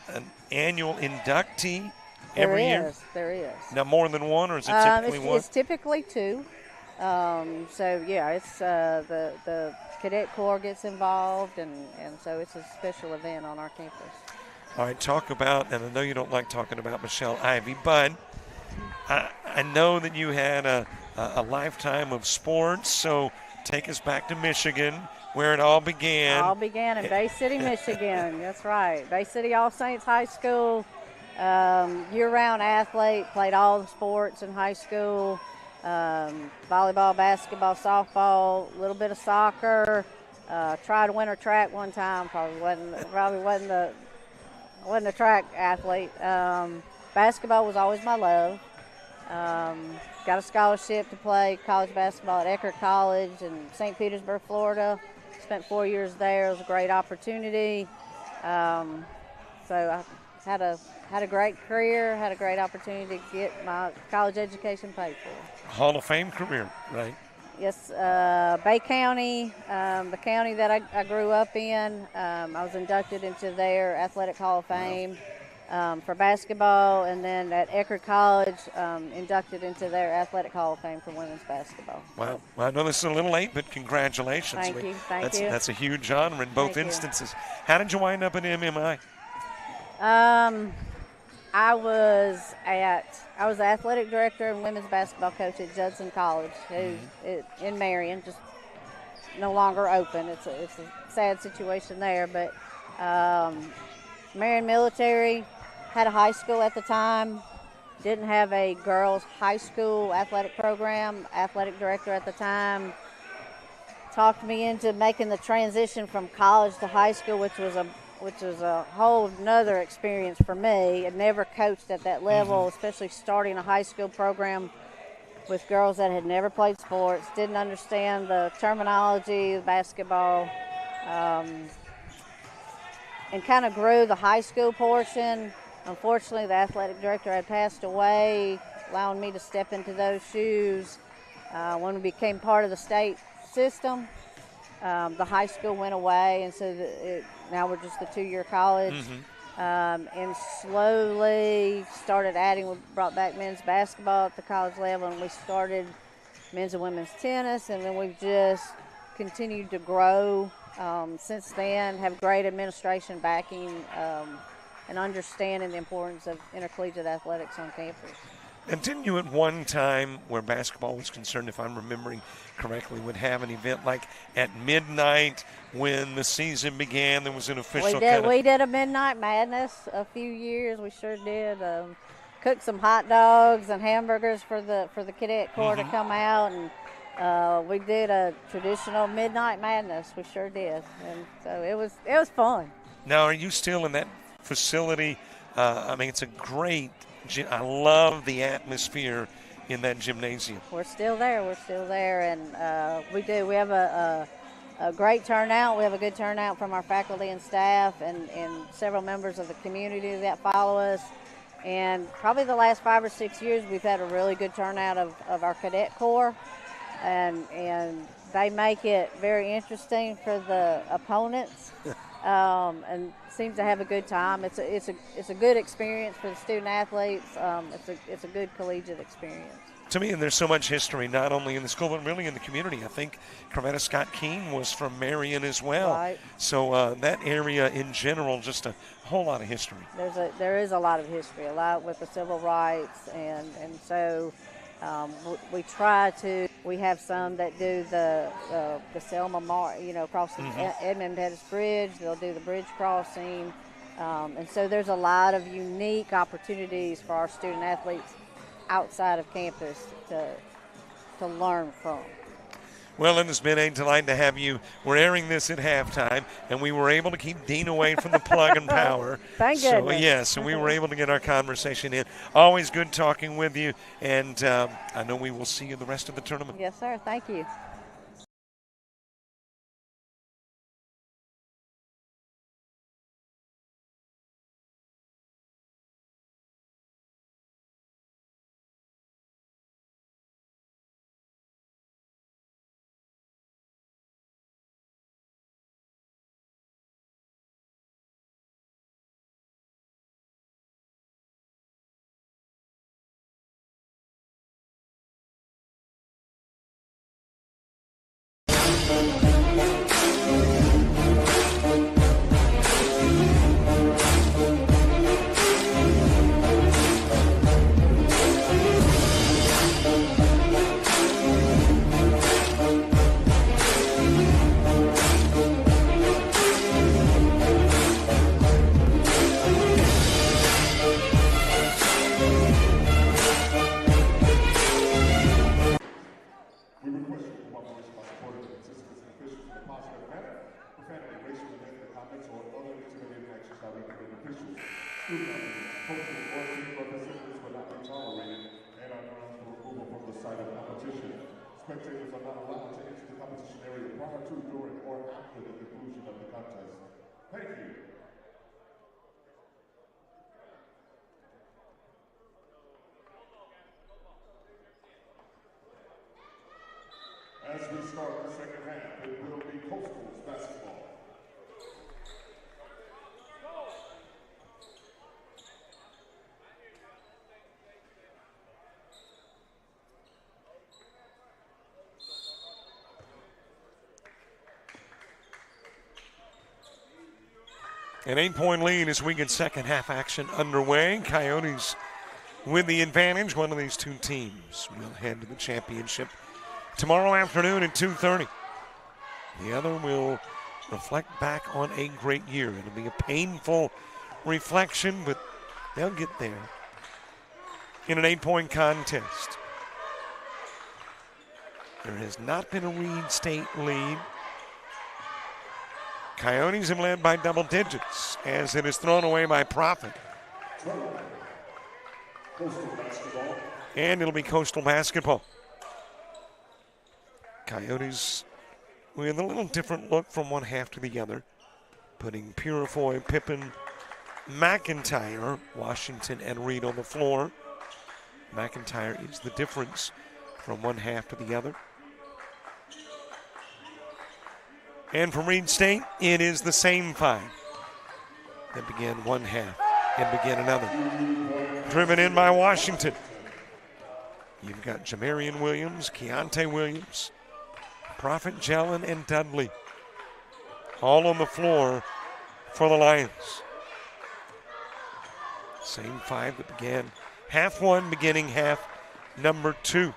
annual inductee every year? There is. Now, more than one, or is it typically one? It's typically 2. It's the cadet corps gets involved, and so it's a special event on our campus. All right, talk about, and I know you don't like talking about Michelle Ivy, but I know that you had a lifetime of sports, so take us back to Michigan, where it all began. All began in Bay City, Michigan. That's right. Bay City All Saints High School, year-round athlete, played all the sports in high school, volleyball, basketball, softball, a little bit of soccer, tried winter track one time, probably wasn't a track athlete. Basketball was always my love. Got a scholarship to play college basketball at Eckerd College in St. Petersburg, Florida. Spent 4 years there. It was a great opportunity. So I had a great career, had a great opportunity to get my college education paid for. Hall of Fame career, right? Yes, Bay County, the county that I grew up in, I was inducted into their Athletic Hall of Fame for basketball, and then at Eckerd College, inducted into their Athletic Hall of Fame for women's basketball. Wow. Well, I know this is a little late, but congratulations. Thank you. Thank you. That's a huge honor in both instances. How did you wind up at MMI? I was the athletic director and women's basketball coach at Judson College, in Marion, just no longer open. It's a sad situation there, but Marion Military had a high school at the time, didn't have a girls' high school athletic program. Athletic director at the time talked me into making the transition from college to high school, which was a whole nother experience for me. I'd never coached at that level, especially starting a high school program with girls that had never played sports, didn't understand the terminology of basketball, and kind of grew the high school portion. Unfortunately, the athletic director had passed away, allowing me to step into those shoes. When we became part of the state system, the high school went away, and so now we're just a 2-year college. And slowly started adding, we brought back men's basketball at the college level, and we started men's and women's tennis, and then we've just continued to grow since then, have great administration backing and understanding the importance of intercollegiate athletics on campus. And didn't you at one time, where basketball was concerned, if I'm remembering correctly, would have an event like at midnight when the season began? There was an official We did a Midnight Madness a few years. We sure did. Cooked some hot dogs and hamburgers for the cadet corps to come out, and we did a traditional Midnight Madness. We sure did, and so it was fun. Now, are you still in that facility? I mean, it's a great. I love the atmosphere in that gymnasium. We're still there, and we have a great turnout. We have a good turnout from our faculty and staff, and several members of the community that follow us. And probably the last 5 or 6 years, we've had a really good turnout of our cadet corps, and they make it very interesting for the opponents. And seems to have a good time. It's a good experience for the student athletes. It's a good collegiate experience. To me, and there's so much history, not only in the school but really in the community. I think Coretta Scott King was from Marion as well. Right. So that area in general, just a whole lot of history. There is a lot of history, a lot with the civil rights, and so we try to. We have some that do the Selma crossing Edmund Pettus Bridge. They'll do the bridge crossing, and so there's a lot of unique opportunities for our student athletes outside of campus to learn from. Well, it has been a delight to have you. We're airing this at halftime, and we were able to keep Dean away from the plug and power. Thank goodness. So we were able to get our conversation in. Always good talking with you, and I know we will see you the rest of the tournament. Yes, sir. Thank you. Spectators are not allowed to enter the competition area prior to, during, or after the conclusion of the contest. Thank you. start the second half. It will be Coastal's basketball. An 8-point lead as we get second half action underway. Coyotes with the advantage. One of these two teams will head to the championship tomorrow afternoon at 2:30. The other will reflect back on a great year. It'll be a painful reflection, but they'll get there in an 8-point contest. There has not been a Reid State lead. Coyotes have led by double digits as it is thrown away by Profit. And it'll be Coastal basketball. Coyotes with a little different look from one half to the other, putting Purifoy, Pippen, McIntyre, Washington, and Reid on the floor. McIntyre is the difference from one half to the other. And from Reid State, it is the same five that began one half and began another. Driven in by Washington. You've got Jamarian Williams, Keontae Williams, Prophet, Jelen, and Dudley all on the floor for the Lions. Same five that began half one, beginning half number two.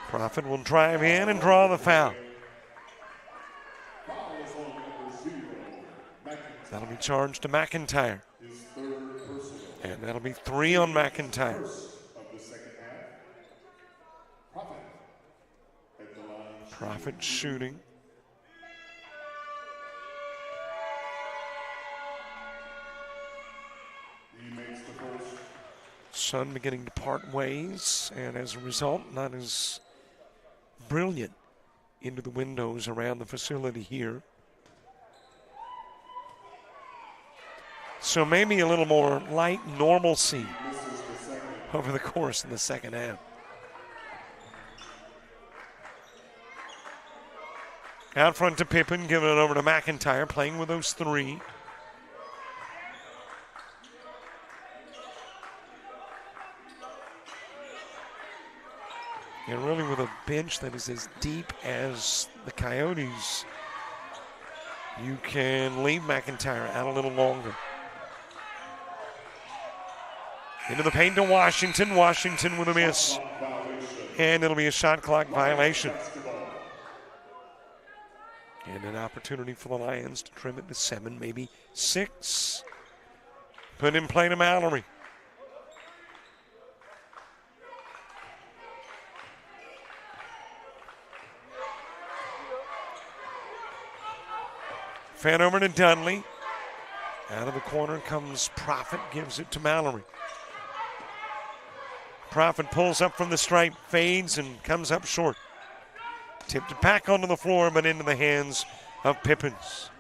Prophet will drive in and draw the foul. That'll be charged to McIntyre. And that'll be 3 on McIntyre. Prophet shooting. Sun beginning to part ways, and as a result, not as brilliant into the windows around the facility here. So maybe a little more light normalcy over the course in the second half. Out front to Pippen, giving it over to McIntyre, playing with those 3. And really with a bench that is as deep as the Coyotes, you can leave McIntyre out a little longer. Into the paint to Washington. Washington with a miss. And it'll be a shot clock violation. And an opportunity for the Lions to trim it to 7, maybe 6. Put in play to Mallory. Fed over to Dudley. Out of the corner comes Prophet, gives it to Mallory. Prophet pulls up from the stripe, fades, and comes up short. Tipped it back onto the floor, but into the hands of Pippins.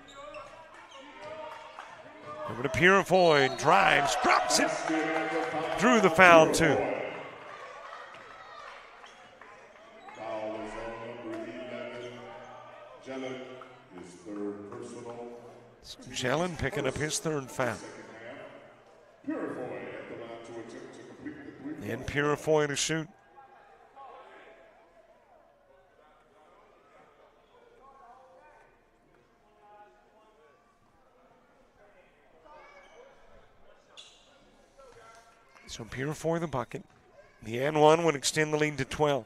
Over to Purifoy, drives, drops it. Drew the foul, too. Foul is on number 11. Jelen, his 3rd personal. So Jelen picking up his 3rd foul. Purifoy at the line to attempt to complete the 3. And Purifoy to shoot. So Purifoy the bucket. The and one would extend the lead to 12.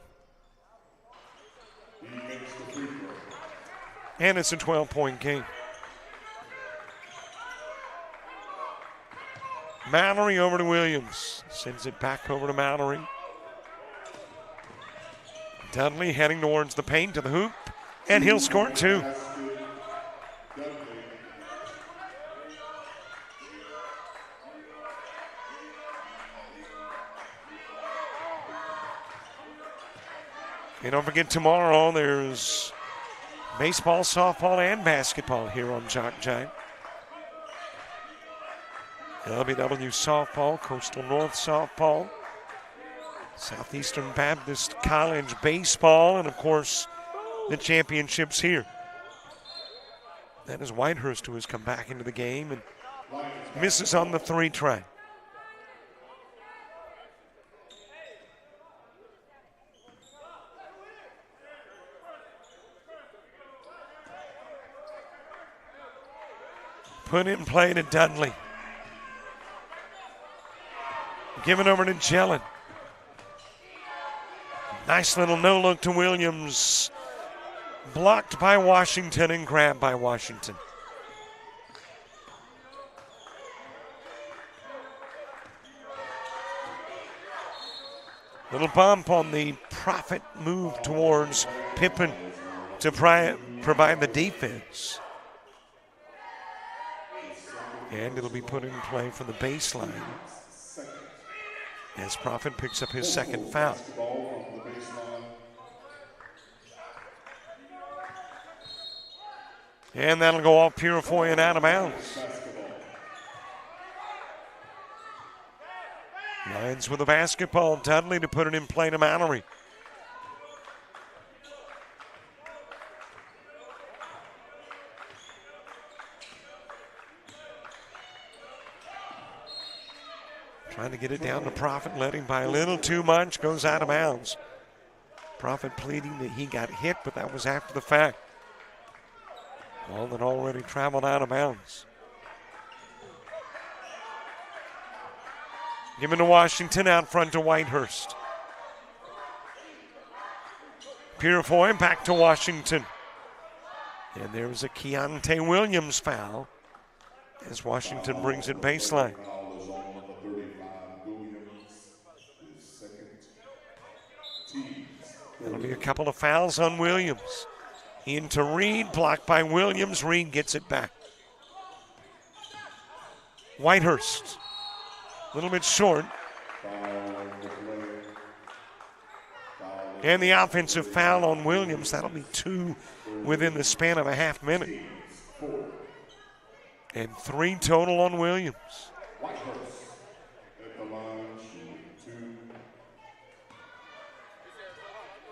And it's a 12-point game. Mallory over to Williams. Sends it back over to Mallory. Dudley heading towards the paint to the hoop. And he'll score 2. And don't forget, tomorrow there's baseball, softball, and basketball here on JockJive. LBW softball, Coastal North softball, Southeastern Baptist College baseball, and of course the championships here. That is Whitehurst, who has come back into the game and misses on the 3 try. Put in play to Dudley. Given over to Jellin. Nice little no-look to Williams. Blocked by Washington and grabbed by Washington. Little bump on the Profit move towards Pippin to provide the defense. And it'll be put in play for the baseline as Profit picks up his second foul. And that'll go off Purifoy and out of bounds. Lions with the basketball. Dudley to put it in play to Mallory. Trying to get it down to Profit, letting by a little too much, goes out of bounds. Profit pleading that he got hit, but that was after the fact. Ball that already traveled out of bounds. Given to Washington, out front to Whitehurst. Purifoy back to Washington. And there was a Keontae Williams foul as Washington brings it baseline. That'll be a couple of fouls on Williams. Into Reid, blocked by Williams. Reid gets it back. Whitehurst, a little bit short. And the offensive foul on Williams. That'll be 2 within the span of a half minute. And 3 total on Williams.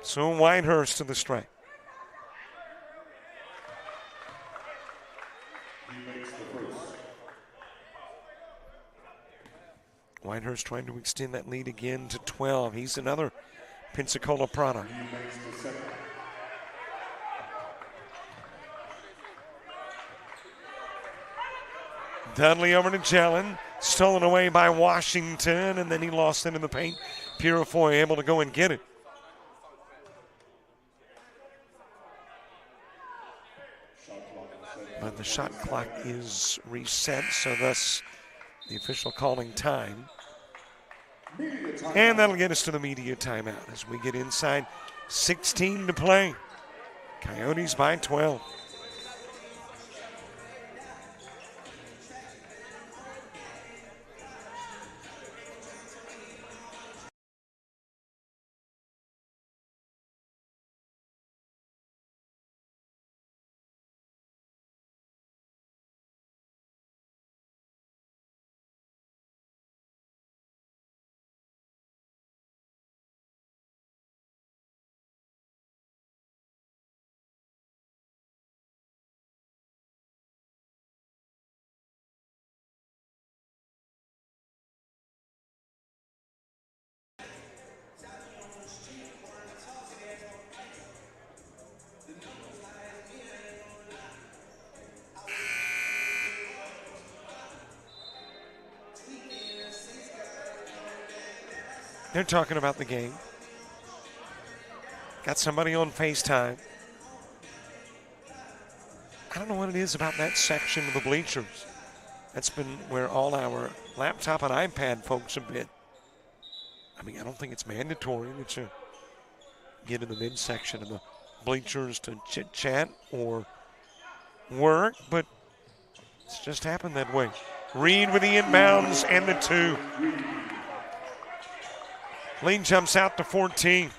So Whitehurst to the strike. Whitehurst trying to extend that lead again to 12. He's another Pensacola product. Dudley over to Jellin. Stolen away by Washington, and then he lost it in the paint. Purifoy able to go and get it. But the shot clock is reset, so thus the official calling time. And that'll get us to the media timeout as we get inside. 16 to play. Coyotes by 12. They're talking about the game. Got somebody on FaceTime. I don't know what it is about that section of the bleachers. That's been where all our laptop and iPad folks have been. I mean, I don't think it's mandatory that you get in the midsection of the bleachers to chit-chat or work, but it's just happened that way. Reid with the inbounds and the 2. Lead jumps out to 14.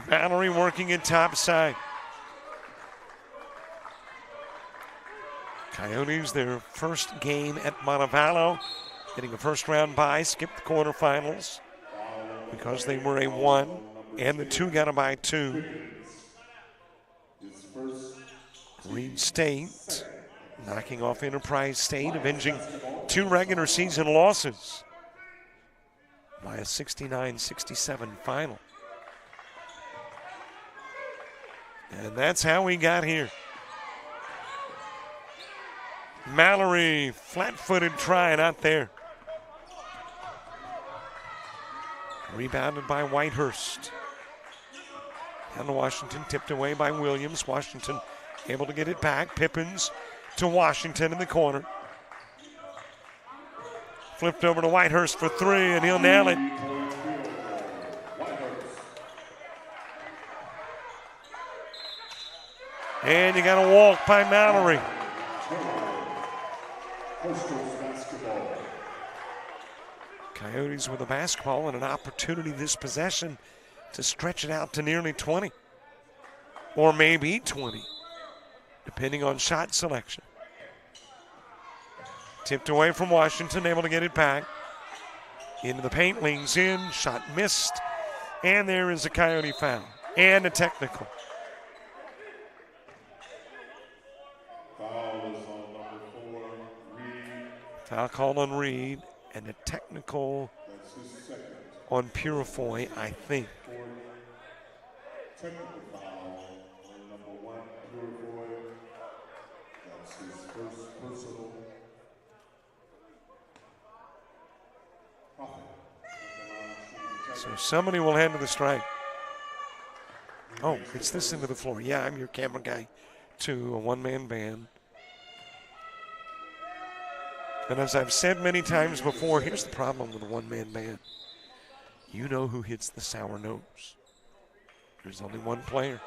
Mallory working it top side. Coyotes, their first game at Montevallo, getting a first-round bye, skipped the quarterfinals because they were a 1, and the 2 got a bye 2. Reid State knocking off Enterprise State, avenging 2 regular season losses by a 69-67 final. And that's how we got here. Mallory, flat-footed try, not there. Rebounded by Whitehurst. Down to Washington, tipped away by Williams. Washington able to get it back. Pippins to Washington in the corner. Flipped over to Whitehurst for 3, and he'll nail it. And you got a walk by Mallory. Coyotes with a basketball and an opportunity this possession to stretch it out to nearly 20. Or maybe 20, depending on shot selection. Tipped away from Washington, able to get it back. Into the paint, leans in, shot missed. And there is a Coyote foul and a technical. Foul call on Reid and a technical on Purifoy, I think. Technical foul on number 1, Purifoy. That's his first personal. So somebody will head to the strike. Oh, it's this into the floor. Yeah, I'm your camera guy too, a one-man band. And as I've said many times before, here's the problem with a one-man band. You know who hits the sour notes. There's only one player.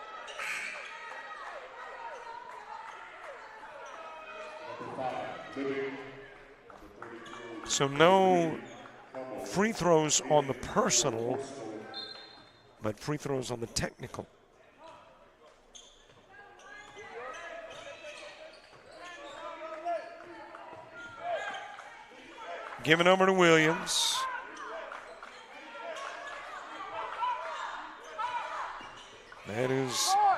So no free throws on the personal, but free throws on the technical. Given over to Williams. That is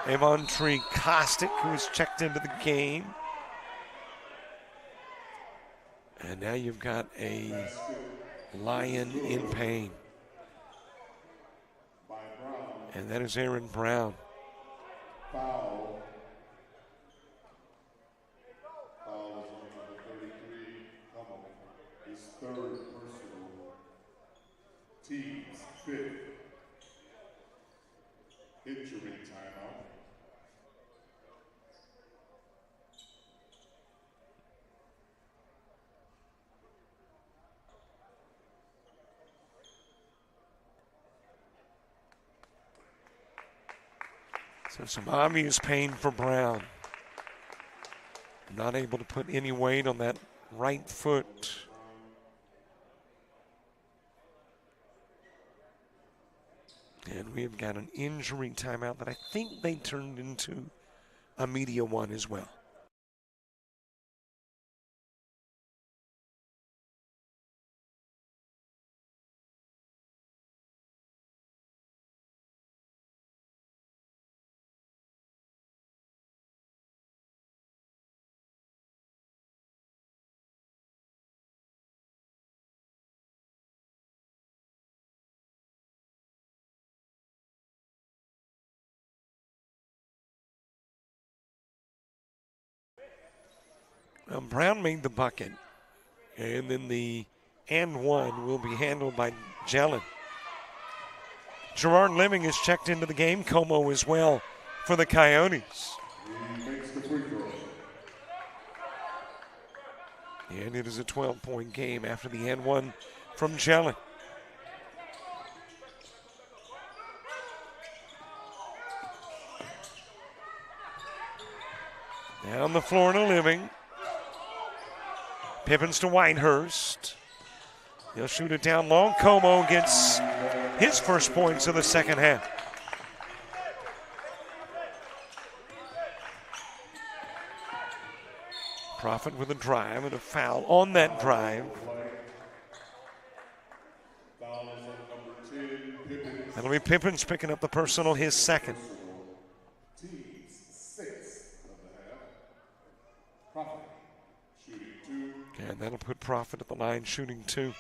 Avontree Kostick, who is checked into the game. And now you've got a Lion in pain. And that is Aaron Brown. Foul. Foul is on number 33, Hummel. His 3rd personal. Team's 5th. Injury timeout. So some obvious pain for Brown. Not able to put any weight on that right foot. And we have got an injury timeout that I think they turned into a media one as well. Brown made the bucket, and then the and one will be handled by Jelen. Gerard Living is checked into the game, Como as well for the Coyotes. He makes the free throw. And it is a 12-point game after the and one from Jelen. Down the floor to Living. Pippins to Whitehurst. He'll shoot it down low. Como gets his first points of the second half. Profit with a drive and a foul on that drive. That'll be Pippins picking up the personal, his second. And that'll put Profit at the line shooting 2.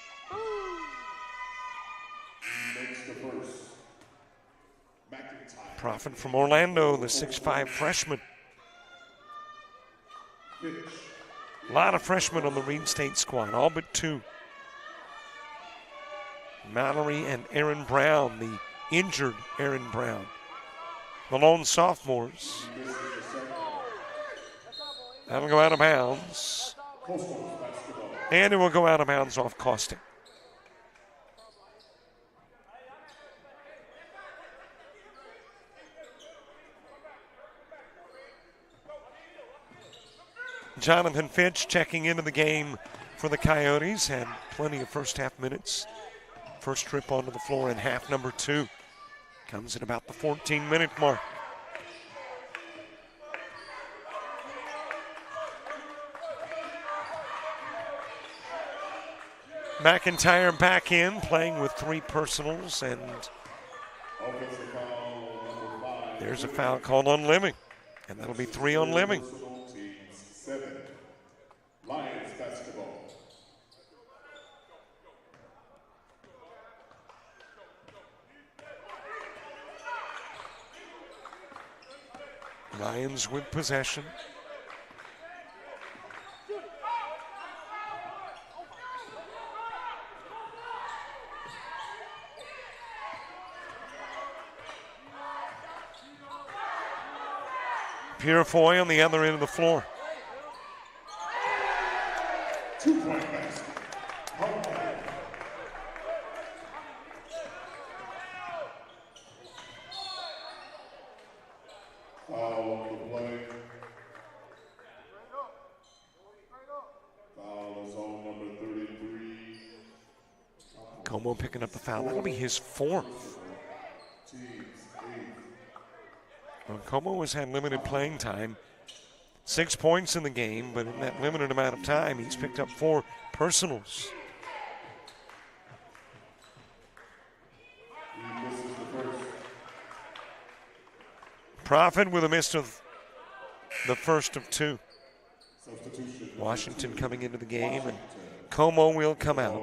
Profit from Orlando, the 6'5" freshman. A lot of freshmen on the Reid State squad, all but 2. Mallory and Aaron Brown, the injured Aaron Brown. The lone sophomores. That'll go out of bounds. And it will go out of bounds off Caustic. Jonathan Fitch checking into the game for the Coyotes. Had plenty of first half minutes. First trip onto the floor in half number 2. Comes at about the 14-minute mark. McIntyre back in, playing with 3 personals, and there's a foul called on Living, and that'll be 3 on Living. Lions basketball. Lions with possession. Purefoy on the other end of the floor. 2-point basket. Foul on the play. Foul is on number 33. Como picking up the foul. That'll be his 4th. Well, Como has had limited playing time. 6 points in the game, but in that limited amount of time, he's picked up 4 personals. Profit with a miss of the first of 2. Washington coming into the game, and Como will come out.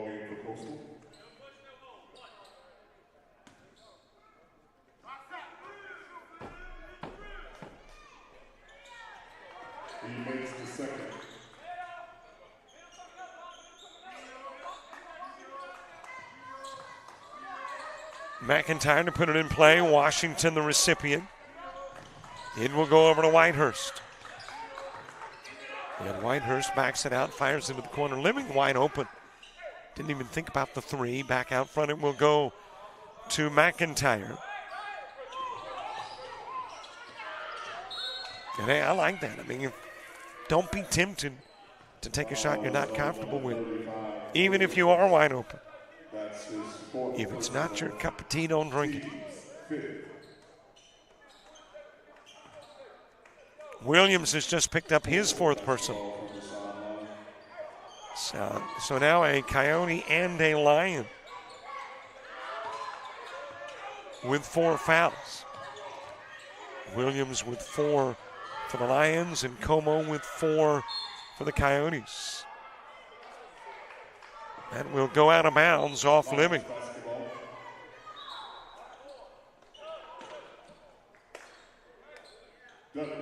He makes the second. McIntyre to put it in play. Washington the recipient. It will go over to Whitehurst. And Whitehurst backs it out, fires into the corner. Living wide open. Didn't even think about the 3. Back out front it will go to McIntyre. And hey, I like that. I mean, don't be tempted to take a shot you're not comfortable with, even if you are wide open. If it's not your cup of tea, don't drink it. Williams has just picked up his 4th personal. So now a Coyote and a Lion with 4 fouls. Williams with 4 for the Lions and Como with 4 for the Coyotes. That will go out of bounds off Living. Dudley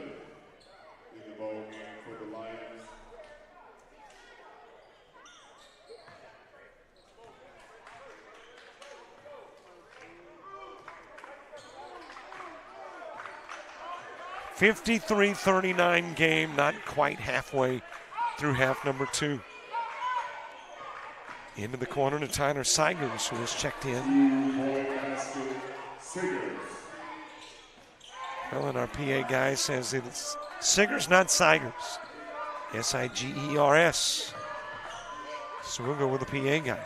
in the ball game for the Lions. .53-39 game, not quite halfway through half number 2. Into the corner to Tyler Seigers, who has checked in. Well, and our PA guy says it's Sigers, not Seigers. S-I-G-E-R-S. So we'll go with the PA guy.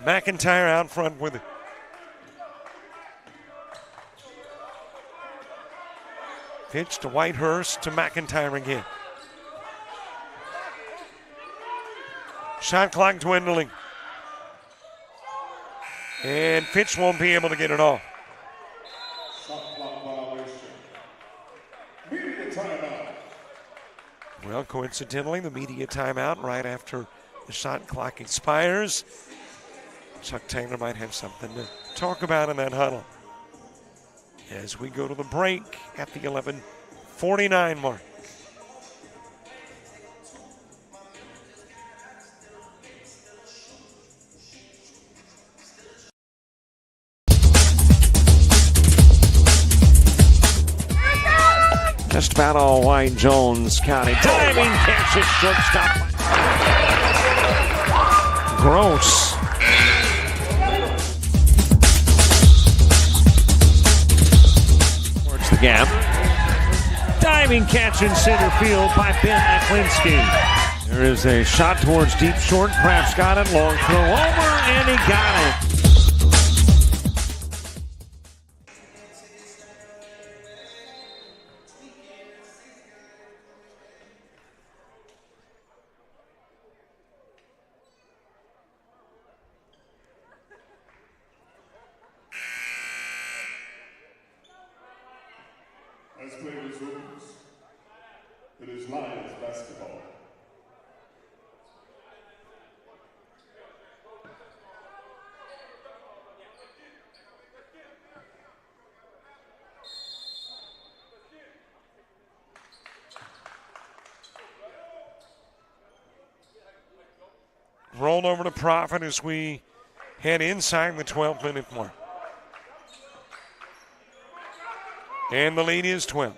McIntyre out front with it. Fitch to Whitehurst to McIntyre again. Shot clock dwindling. And Fitch won't be able to get it off. Shot clock violation. Media timeout. Well, coincidentally, the media timeout right after the shot clock expires. Chuck Taylor might have something to talk about in that huddle as we go to the break at the 11:49 mark. Just about all White Jones County. Diving catch at shortstop. Gross. Towards the gap. Diving catch in center field by Ben Aklinski. There is a shot towards deep short. Kraft's got it. Long throw over, and he got it. As play resumes, it is Lions basketball. Roll over to Profit as we head inside the 12-minute mark. And the lead is 12.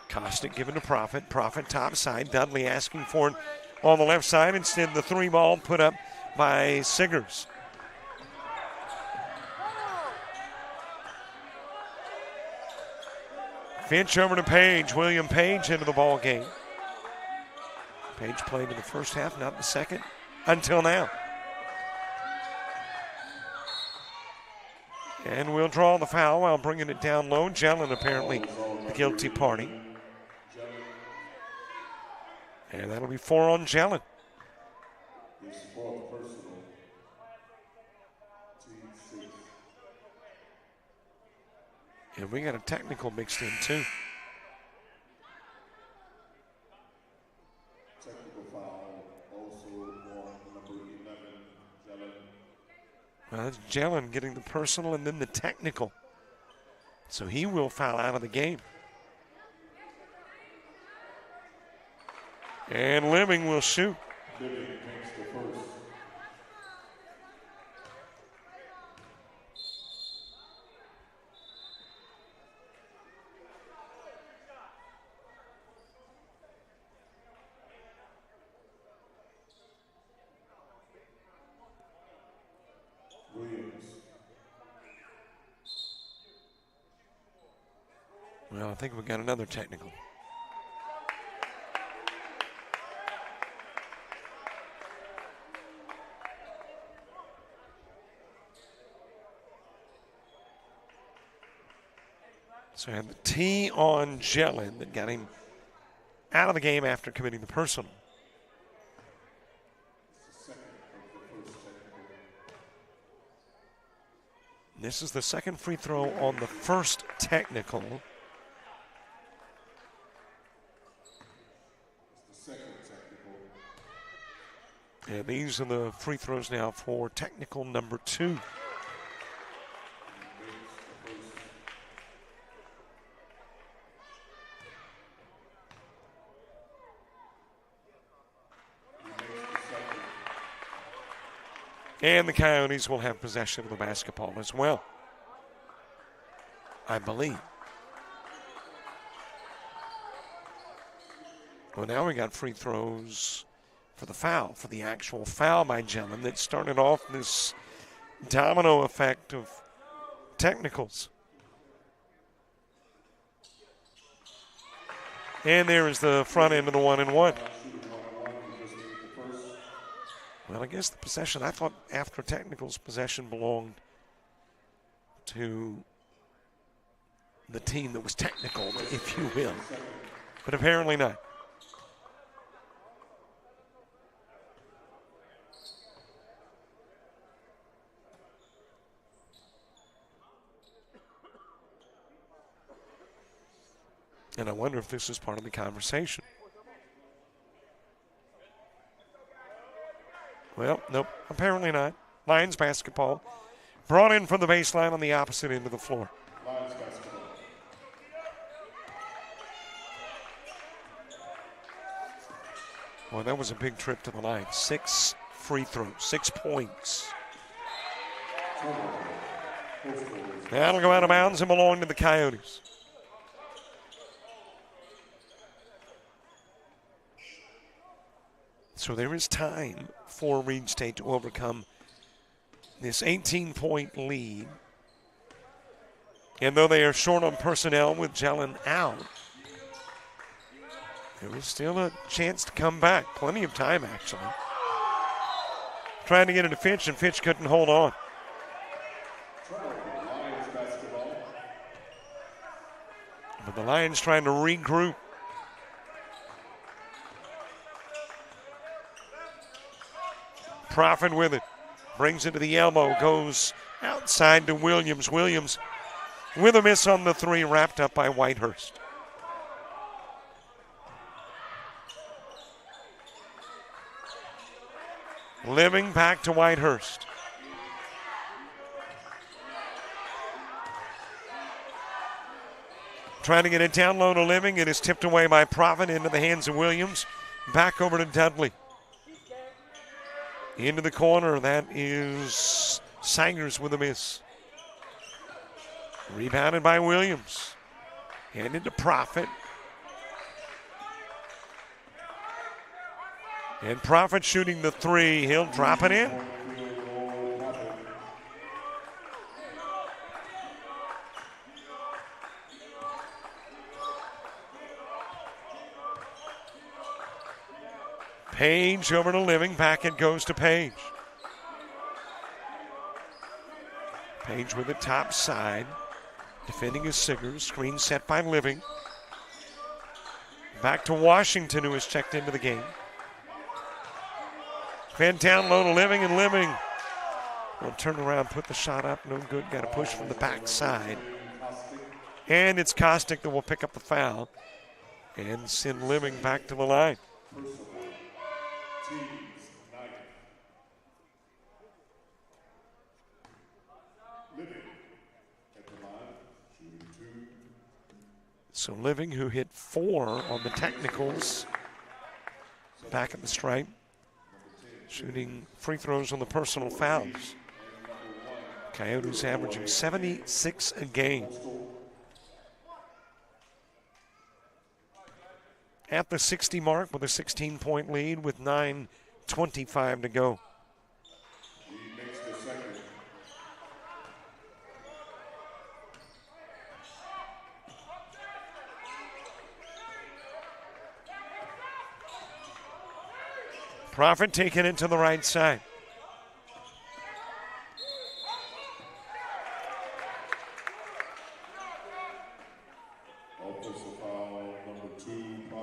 Kostick given to Profit. Profit top side. Dudley asking for it on the left side. Instead, the three ball put up by Siggers. Finch over to Page. William Page into the ball game. Page played in the first half, not the second, until now. And we'll draw the foul while bringing it down low. Jelen apparently the guilty party. And that'll be 4 on Jelen. His fourth personal. Team 6. And we got a technical mixed in too. Technical foul also on number 11, Jelen. Well, that's Jelen getting the personal and then the technical. So he will foul out of the game. And Living will shoot. Living takes the first. Williams. Well, I think we got another technical. So I had the T on Jelen that got him out of the game after committing the personal. This is the second free throw on the first technical. And these are the free throws now for technical number 2. And the Coyotes will have possession of the basketball as well, I believe. Well, now we got free throws for the foul, for the actual foul by Jelen that started off this domino effect of technicals. And there is the front end of the 1-and-1. Well, I guess the possession, I thought after technicals, possession belonged to the team that was technical, if you will. But apparently not. And I wonder if this is part of the conversation. Well, nope, apparently not. Lions basketball brought in from the baseline on the opposite end of the floor. Lions basketball. Boy, that was a big trip to the line. 6 free throws, 6 points. That'll go out of bounds and belong to the Coyotes. So there is time for Reid State to overcome this 18-point lead. And though they are short on personnel with Jelen out, there is still a chance to come back. Plenty of time, actually. Trying to get it to Fitch, and Fitch couldn't hold on. But the Lions trying to regroup. Profit with it. Brings it to the elbow. Goes outside to Williams. Williams with a miss on the 3, wrapped up by Whitehurst. Living back to Whitehurst. Trying to get it down low to Living. It is tipped away by Profit into the hands of Williams. Back over to Dudley. Into the corner. That is Sangers with a miss. Rebounded by Williams. Handed to Profit. And Profit shooting the 3. He'll drop it in. Page over to Living. Back it goes to Page. Page with the top side. Defending his Siggers. Screen set by Living. Back to Washington, who has checked into the game. Fed down low to Living, and Living will turn around, put the shot up. No good. Got a push from the backside. And it's Kostick that will pick up the foul and send Living back to the line. So Living, who hit 4 on the technicals, back at the stripe, shooting free throws on the personal fouls. Coyotes averaging 76 a game. At the 60 mark with a 16-point lead with 9:25 to go. Profit taking it to the right side.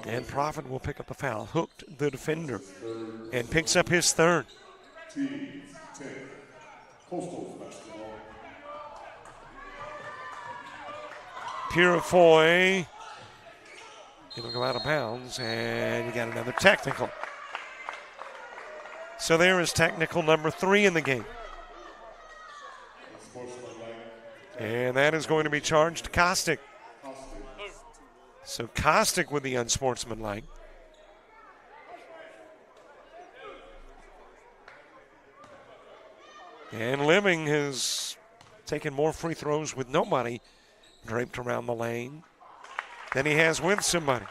And Profit will pick up the foul. Hooked the defender and picks up his 3rd. Purifoy. It'll go out of bounds, and you got another technical. So there is technical number 3 in the game. And that is going to be charged to Kostick. So Kostick with the unsportsmanlike. And Living has taken more free throws with nobody draped around the lane than he has with somebody.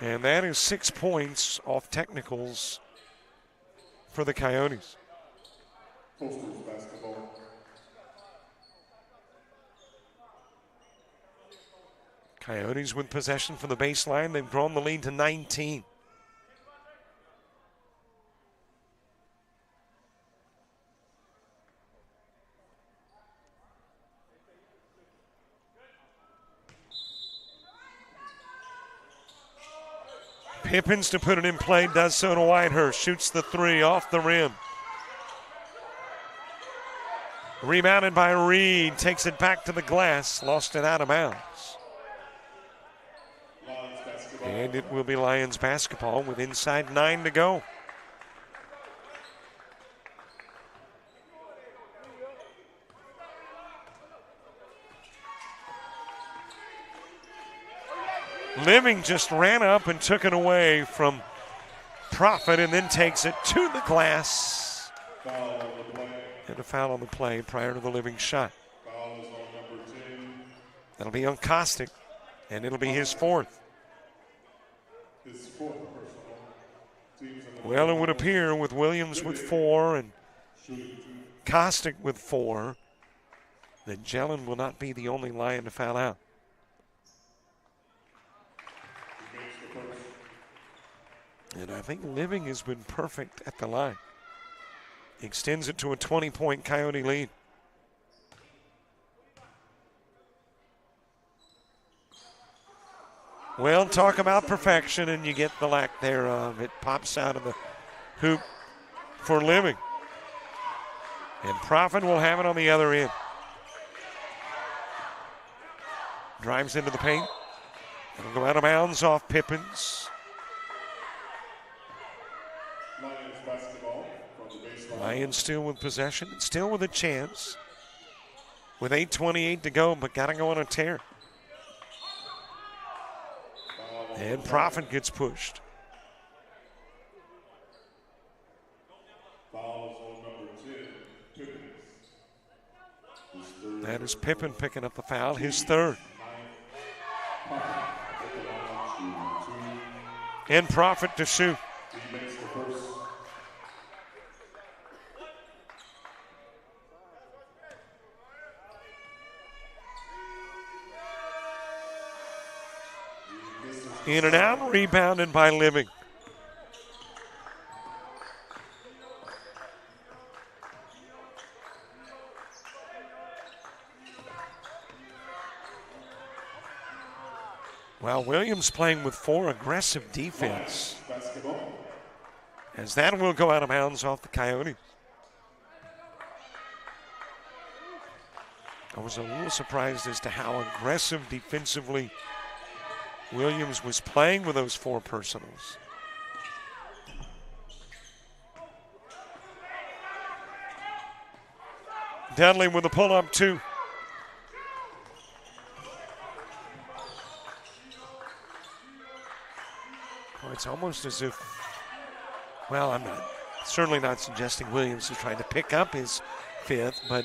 And that is 6 points off technicals for the Coyotes. Coyotes with possession from the baseline. They've grown the lead to 19. Pippins to put it in play, does so to Whitehurst. Shoots the three off the rim. Rebounded by Reid, takes it back to the glass, lost it out of bounds. And it will be Lions basketball with inside 9 to go. Living just ran up and took it away from Profit and then takes it to the glass. And a foul on the play prior to the Living shot. That'll be on Kostick, and it'll be his fourth. Well, it would appear with Williams with 4 and Kostick with 4 that Jelen will not be the only Lion to foul out. And I think Living has been perfect at the line. Extends it to a 20-point Coyote lead. Well, talk about perfection, and you get the lack thereof. It pops out of the hoop for Living. And Profit will have it on the other end. Drives into the paint. It'll go out of bounds off Pippins. Lions still with possession, still with a chance. With 8:28 to go, but got to go on a tear. And Profit gets pushed. That is Pippin picking up the foul, his third. And Profit to shoot. In and out, rebounded by Living. Well, Williams playing with 4 aggressive defense. As that will go out of bounds off the Coyotes. I was a little surprised as to how aggressive defensively Williams was playing with those 4 personals. Dudley with a pull-up 2. Oh, it's almost as if, well, I'm certainly not suggesting Williams is trying to pick up his 5th, but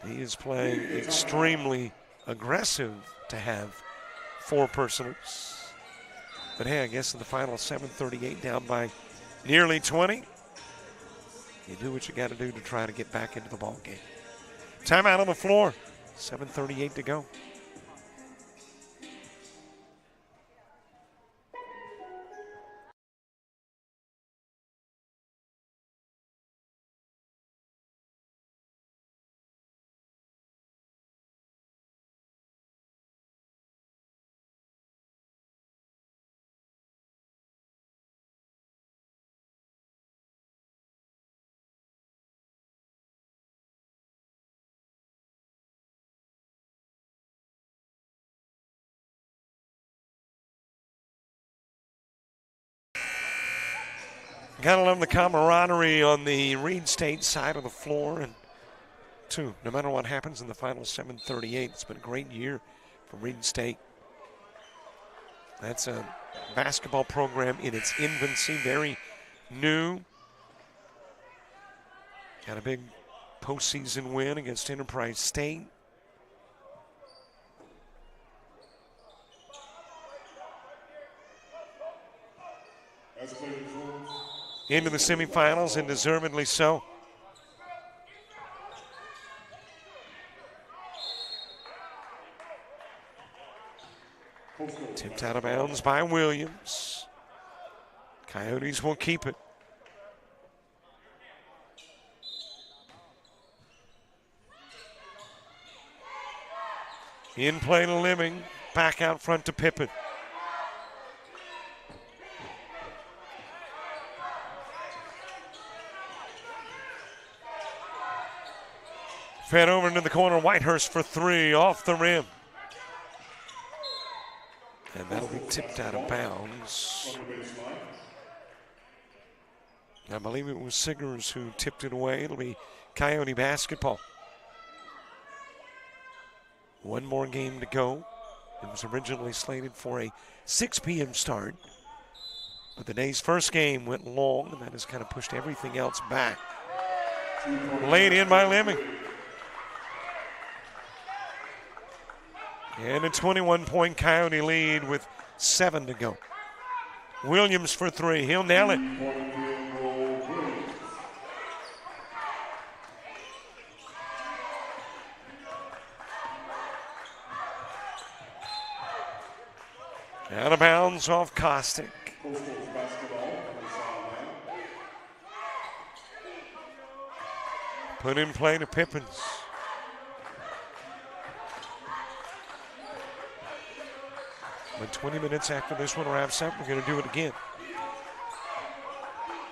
he is playing extremely aggressive to have 4 personals. But hey, I guess in the final 7:38 down by nearly 20, you do what you got to do to try to get back into the ball game. Timeout on the floor, 7:38 to go. Gotta love the camaraderie on the Reid State side of the floor. And, too, no matter what happens in the final 7:38, it's been a great year for Reid State. That's a basketball program in its infancy, very new. Got a big postseason win against Enterprise State. Into the semifinals, and deservedly so. Tipped out of bounds by Williams. Coyotes will keep it. In play to Living. Back out front to Pippen. Fed over into the corner. Whitehurst for three. Off the rim. And that'll be tipped out of bounds. I believe it was Siggers who tipped it away. It'll be Coyote basketball. One more game to go. It was originally slated for a 6 p.m. start. But the day's first game went long, and that has kind of pushed everything else back. Laid in by Lemming. And a 21-point Coyote lead with 7 to go. Williams for three. He'll nail it. Out of bounds off Kostick. Put in play to Pippins. But 20 minutes after this one wraps up, we're going to do it again.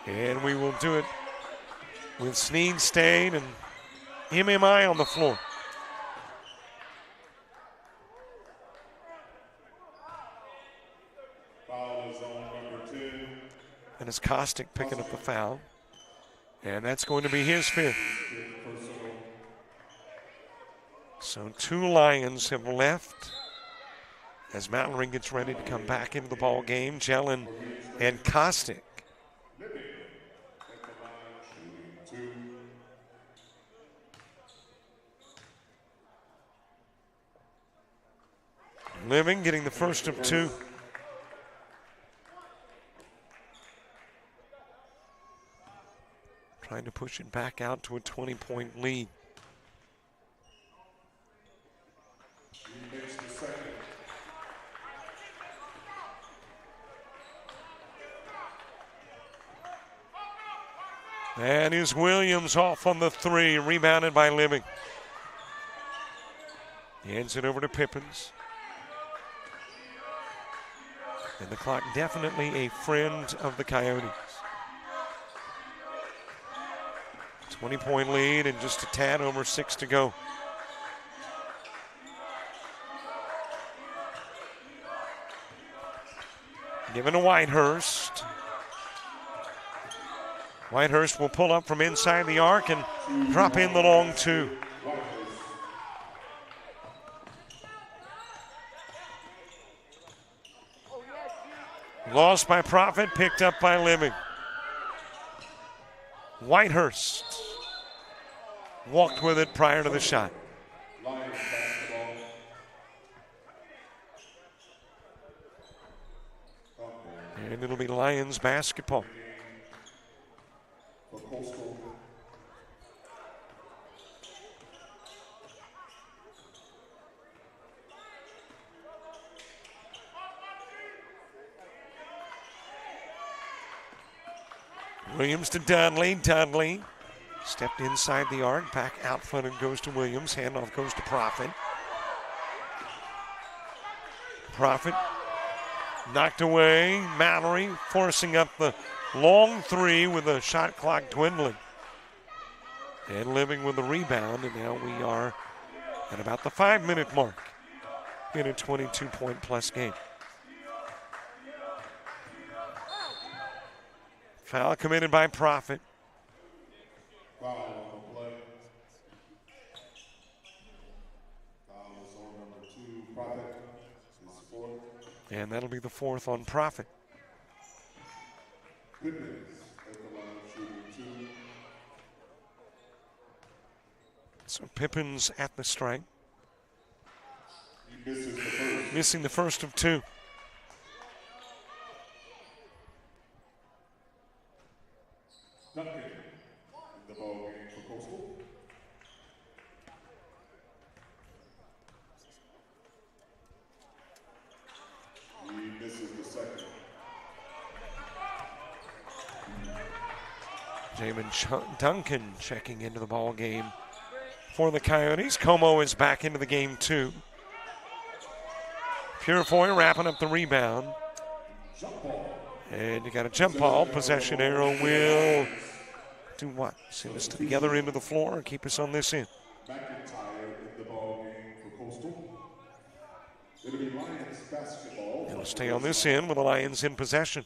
And we will do it with Sneed, Stain, and MMI on the floor. And it's Kostick picking up the foul. And that's going to be his fifth. So 2 Lions have left as Mountain Ring gets ready to come back into the ball game. Jellin and Kostick. Living getting the first of 2. Trying to push it back out to a 20-point lead. And is Williams off on the 3, rebounded by Living. He hands it over to Pippins. And the clock definitely a friend of the Coyotes. 20-point lead and just a tad over 6 to go. Given to Whitehurst. Whitehurst will pull up from inside the arc and drop in the long 2. Lost by Profit, picked up by Living. Whitehurst walked with it prior to the shot. And it'll be Lions basketball. Williams to Dudley. Dudley stepped inside the arc, back out front and goes to Williams. Handoff goes to Profit. Profit knocked away. Mallory forcing up the long 3 with the shot clock dwindling. And Living with the rebound, and now we are at about the 5-minute mark in a 22-point plus game. Foul committed by Profit. Foul on the play. Foul is on number 2, Profit. His 4th. And that'll be the 4th on Profit. Pippins at the line shooting 2. So Pippins at the strike. He misses the first. Missing the first of 2. Duncan in the ball game for Coastal. He misses the second. Jamin Duncan checking into the ball game for the Coyotes. Como is back into the game too. Purefoy wrapping up the rebound. And you got a jump ball. Possession arrow will do what? Send us to the other end of the floor or keep us on this end? McIntyre in the ball game for Coastal. It'll be Lions basketball. It'll stay on this end with the Lions in possession.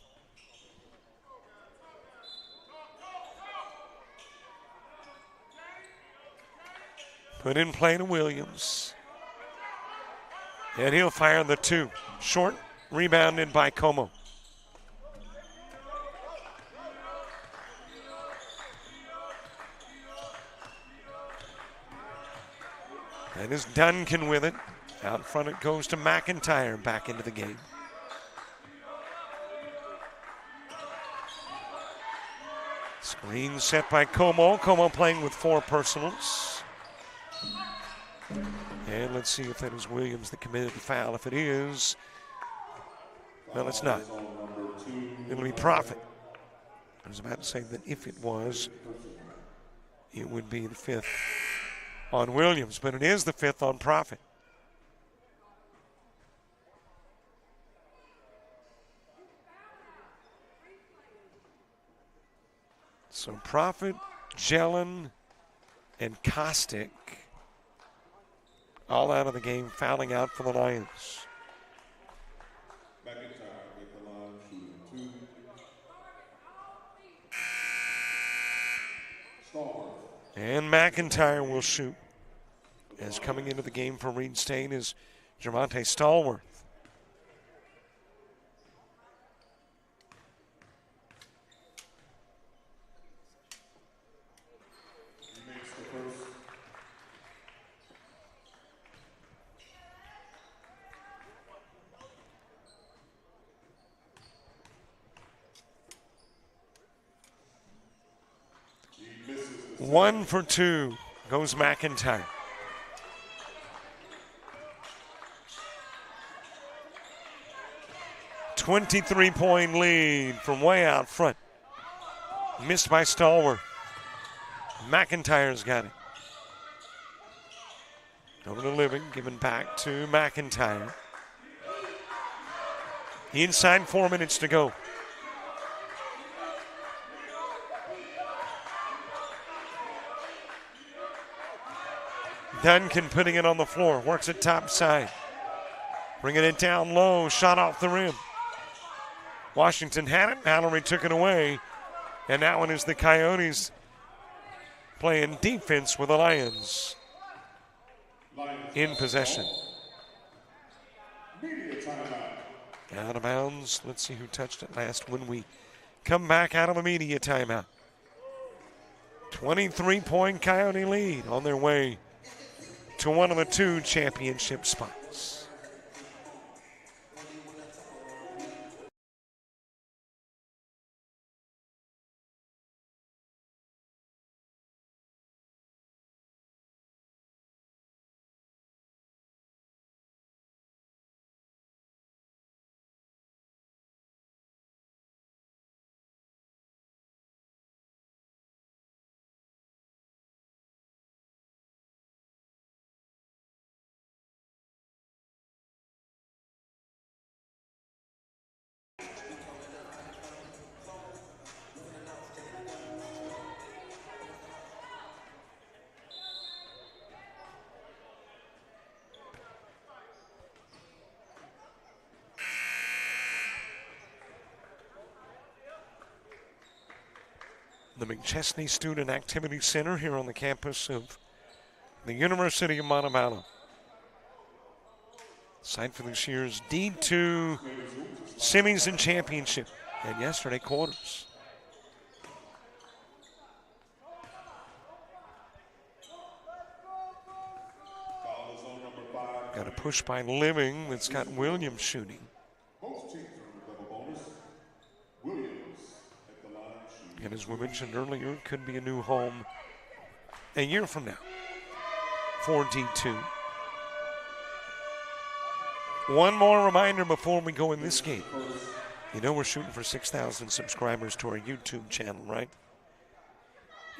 Put in play to Williams. And he'll fire the two. Short, rebounded by Como. That is Duncan with it. Out front it goes to McIntyre back into the game. Screen set by Como. Como playing with 4 personals. And let's see if that is Williams that committed the foul. If it is, well, it's not. It'll be Profit. I was about to say that if it was, it would be the 5th on Williams, but it is the 5th on Profit. So Profit, Jelen, and Kostick all out of the game, fouling out for the Lions. McIntyre with the line shooting 2. Stallworth. And McIntyre will shoot. As coming into the game for Reid State is Javonte Stallworth. He makes the first. He misses the 1 for 2 goes McIntyre. .23 lead from way out front. Missed by Stallworth. McIntyre's got it. Over to Living, given back to McIntyre. Inside 4 minutes to go. Duncan putting it on the floor, works it top side. Bringing it down low, shot off the rim. Washington had it, Mallory took it away. And that one is the Coyotes playing defense with the Lions in possession. media timeout. Out of bounds. Let's see who touched it last when we come back out of the media timeout. 23-point Coyote lead on their way to one of the 2 championship spots. The McChesney Student Activity Center here on the campus of the University of Montevallo. Site for this year's D2 semis and championship, and yesterday quarters. Got a push by Living that's got Williams shooting. Both teams are double bonus. Williams at the line shooting. And as we mentioned earlier, it could be a new home a year from now for D2. One more reminder before we go in this game. You know we're shooting for 6,000 subscribers to our YouTube channel, right?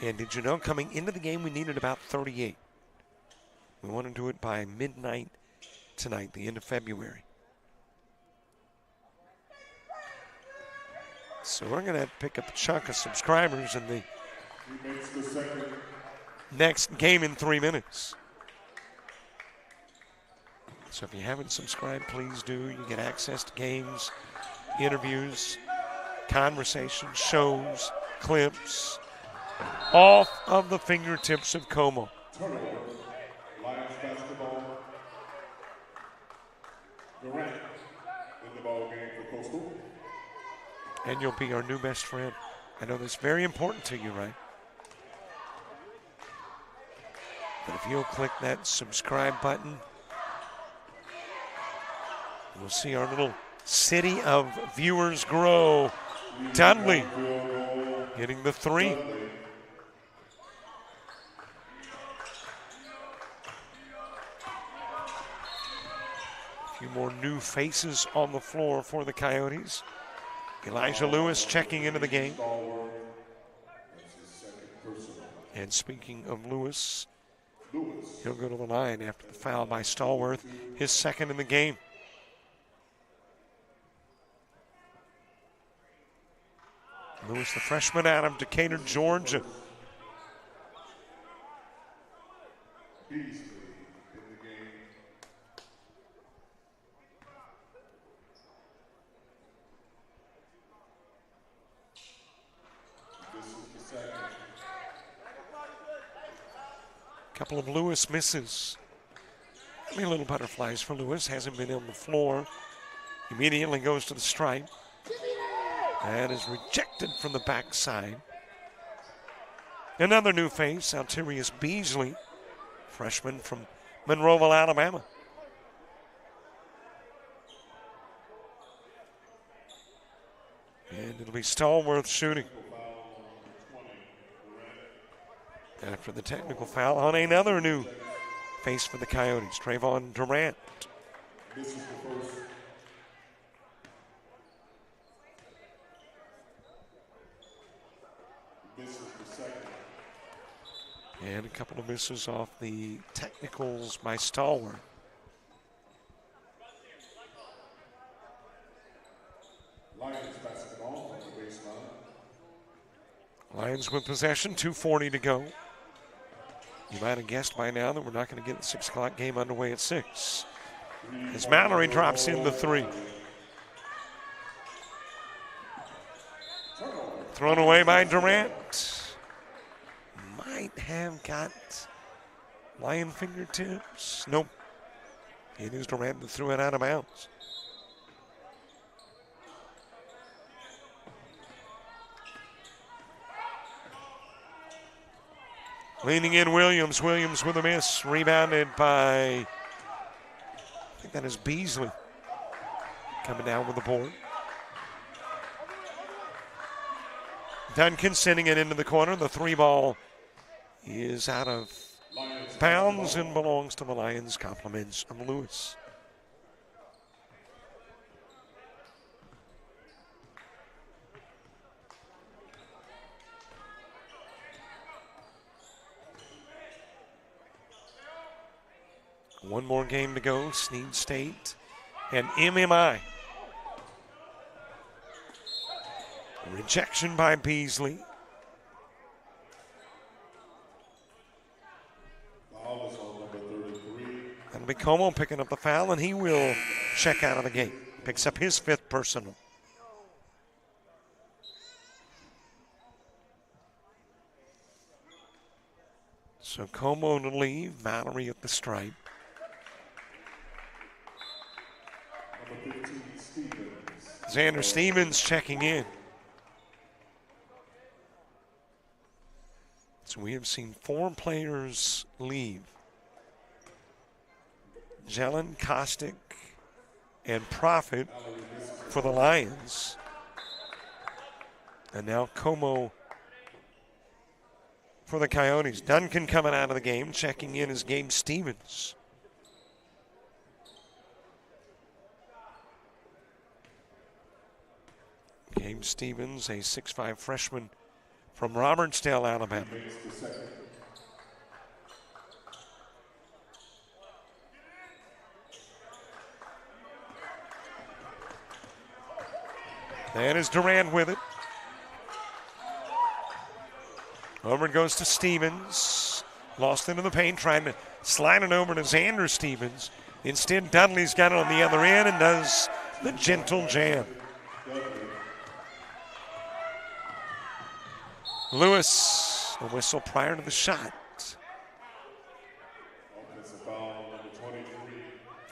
And did you know coming into the game we needed about 38. We want to do it by midnight tonight, the end of February. So we're going to pick up a chunk of subscribers in the He makes the second. next game in 3 minutes. So if you haven't subscribed, please do. You get access to games, interviews, conversations, shows, clips, off of the fingertips of Como. Turnover. Lions basketball. Durant in the ball game for Coastal. And you'll be our new best friend. I know that's very important to you, right? But if you'll click that subscribe button, we'll see our little city of viewers grow. Dudley hitting the three. A few more new faces on the floor for the Coyotes. Elijah Lewis checking into the game. And speaking of Lewis, he'll go to the line after the foul by Stallworth, his second in the game. Lewis, the freshman out of Decatur, Georgia. Couple of Lewis misses. Maybe little butterflies for Lewis. Hasn't been on the floor. Immediately goes to the stripe. That is rejected from the backside. Another new face, Altirius Beasley, freshman from Monroeville, Alabama. And it'll be Stallworth shooting. After the technical foul on another new face for the Coyotes, Trayvon Durant. This is the first. This is the second. And a couple of misses off the technicals by Stallworth. Lions basketball on the baseline. Lions with possession, 2:40 to go. You might have guessed by now that we're not going to get the 6 o'clock game underway at 6. As Mallory drops in the three. Thrown away by Durant. Might have got Lion fingertips. Nope. It is Durant that threw it out of bounds. Leaning in Williams. Williams with a miss. Rebounded by, I think that is Beasley. Coming down with the board. Duncan sending it into the corner. The three ball is out of bounds and belongs to the Lions. Compliments of Lewis. One more game to go. Sneed State and MMI. Rejection by Beasley. That'll be Como picking up the foul, and he will check out of the game. Picks up his 5th personal. So Como to leave, Mallory at the stripe. Xander Stevens checking in. So we have seen 4 players leave. Jelen, Kostick, and Profit for the Lions. And now Como for the Coyotes. Duncan coming out of the game. Checking in is Gabe Stevens. Gabe Stevens, a 6'5" freshman from Robertsdale, Alabama. That is Durant with it. Over it goes to Stevens. Lost into the paint, trying to slide it over to Xander Stevens. Instead, Dudley's got it on the other end and does the gentle jam. Lewis, a whistle prior to the shot.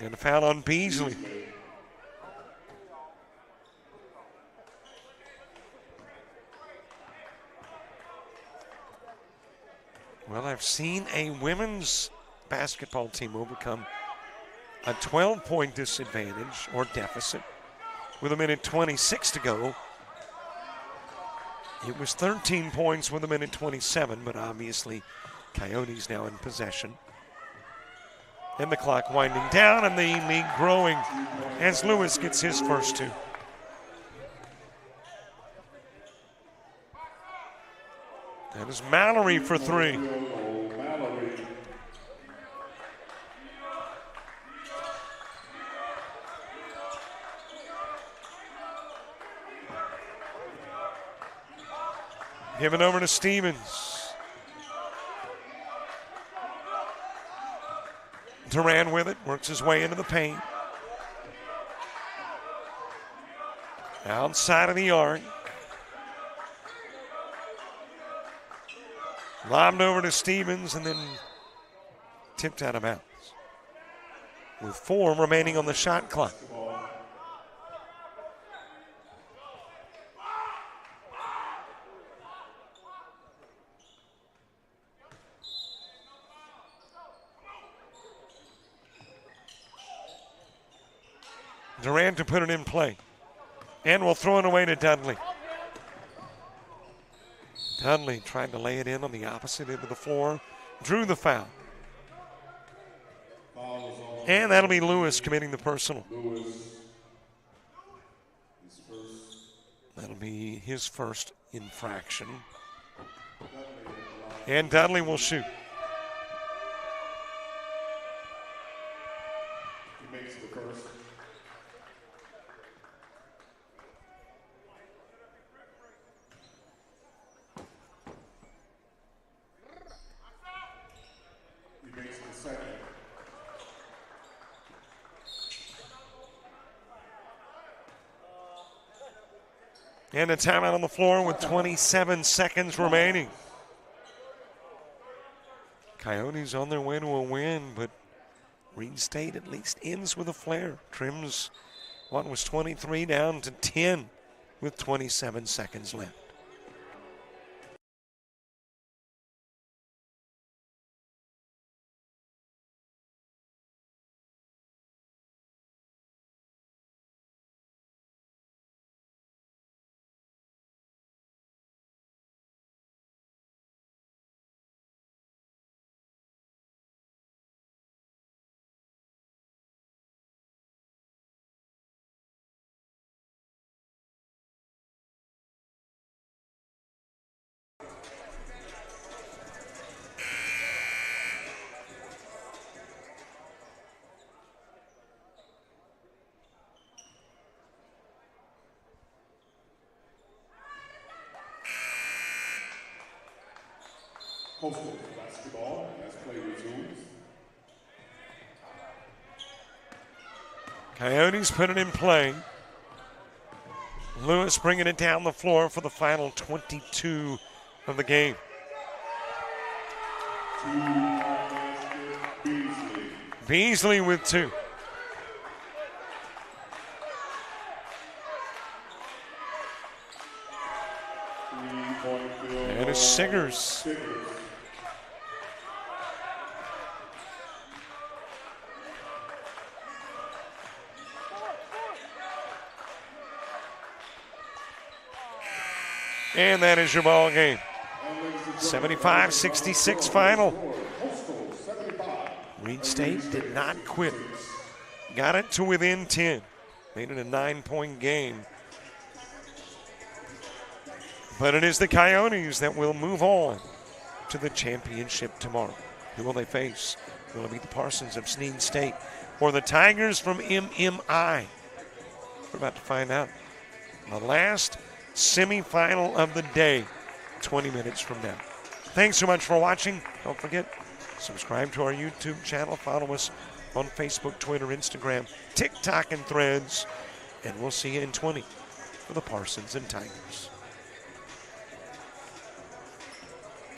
And a foul on Beasley. Well, I've seen a women's basketball team overcome a 12-point disadvantage or deficit with 1:26 to go. It was 13 points with 1:27, but obviously Coyotes now in possession. And the clock winding down and the lead growing as Lewis gets his first two. That is Mallory for three. Give it over to Stevens. Duran with it, works his way into the paint. Outside of the arc. Lobbed over to Stevens and then tipped out of bounds. With 4 remaining on the shot clock. Durant to put it in play. And will throw it away to Dudley. Dudley tried to lay it in on the opposite end of the floor. Drew the foul. And that'll be Lewis committing the personal. That'll be his first infraction. And Dudley will shoot. He makes the first. He makes the second. And a timeout on the floor with 27 seconds remaining. Coyotes on their way to a win, but Reid State at least ends with a flare. Trims what was 23 down to 10 with 27 seconds left. Coastal basketball as play resumes. Coyotes put it in play. Lewis bringing it down the floor for the final 22 of the game. Beasley with 2. And it's Siggers. And that is your ball game. 75-66 final. Reid State did not quit. Got it to within 10. Made it a 9-point game. But it is the Coyotes that will move on to the championship tomorrow. Who will they face? Will it be the Parsons of Sneed State or the Tigers from MMI? We're about to find out. The last semifinal of the day, 20 minutes from now. Thanks so much for watching. Don't forget, subscribe to our YouTube channel. Follow us on Facebook, Twitter, Instagram, TikTok, and Threads. And we'll see you in 20 for the Parsons and Tigers.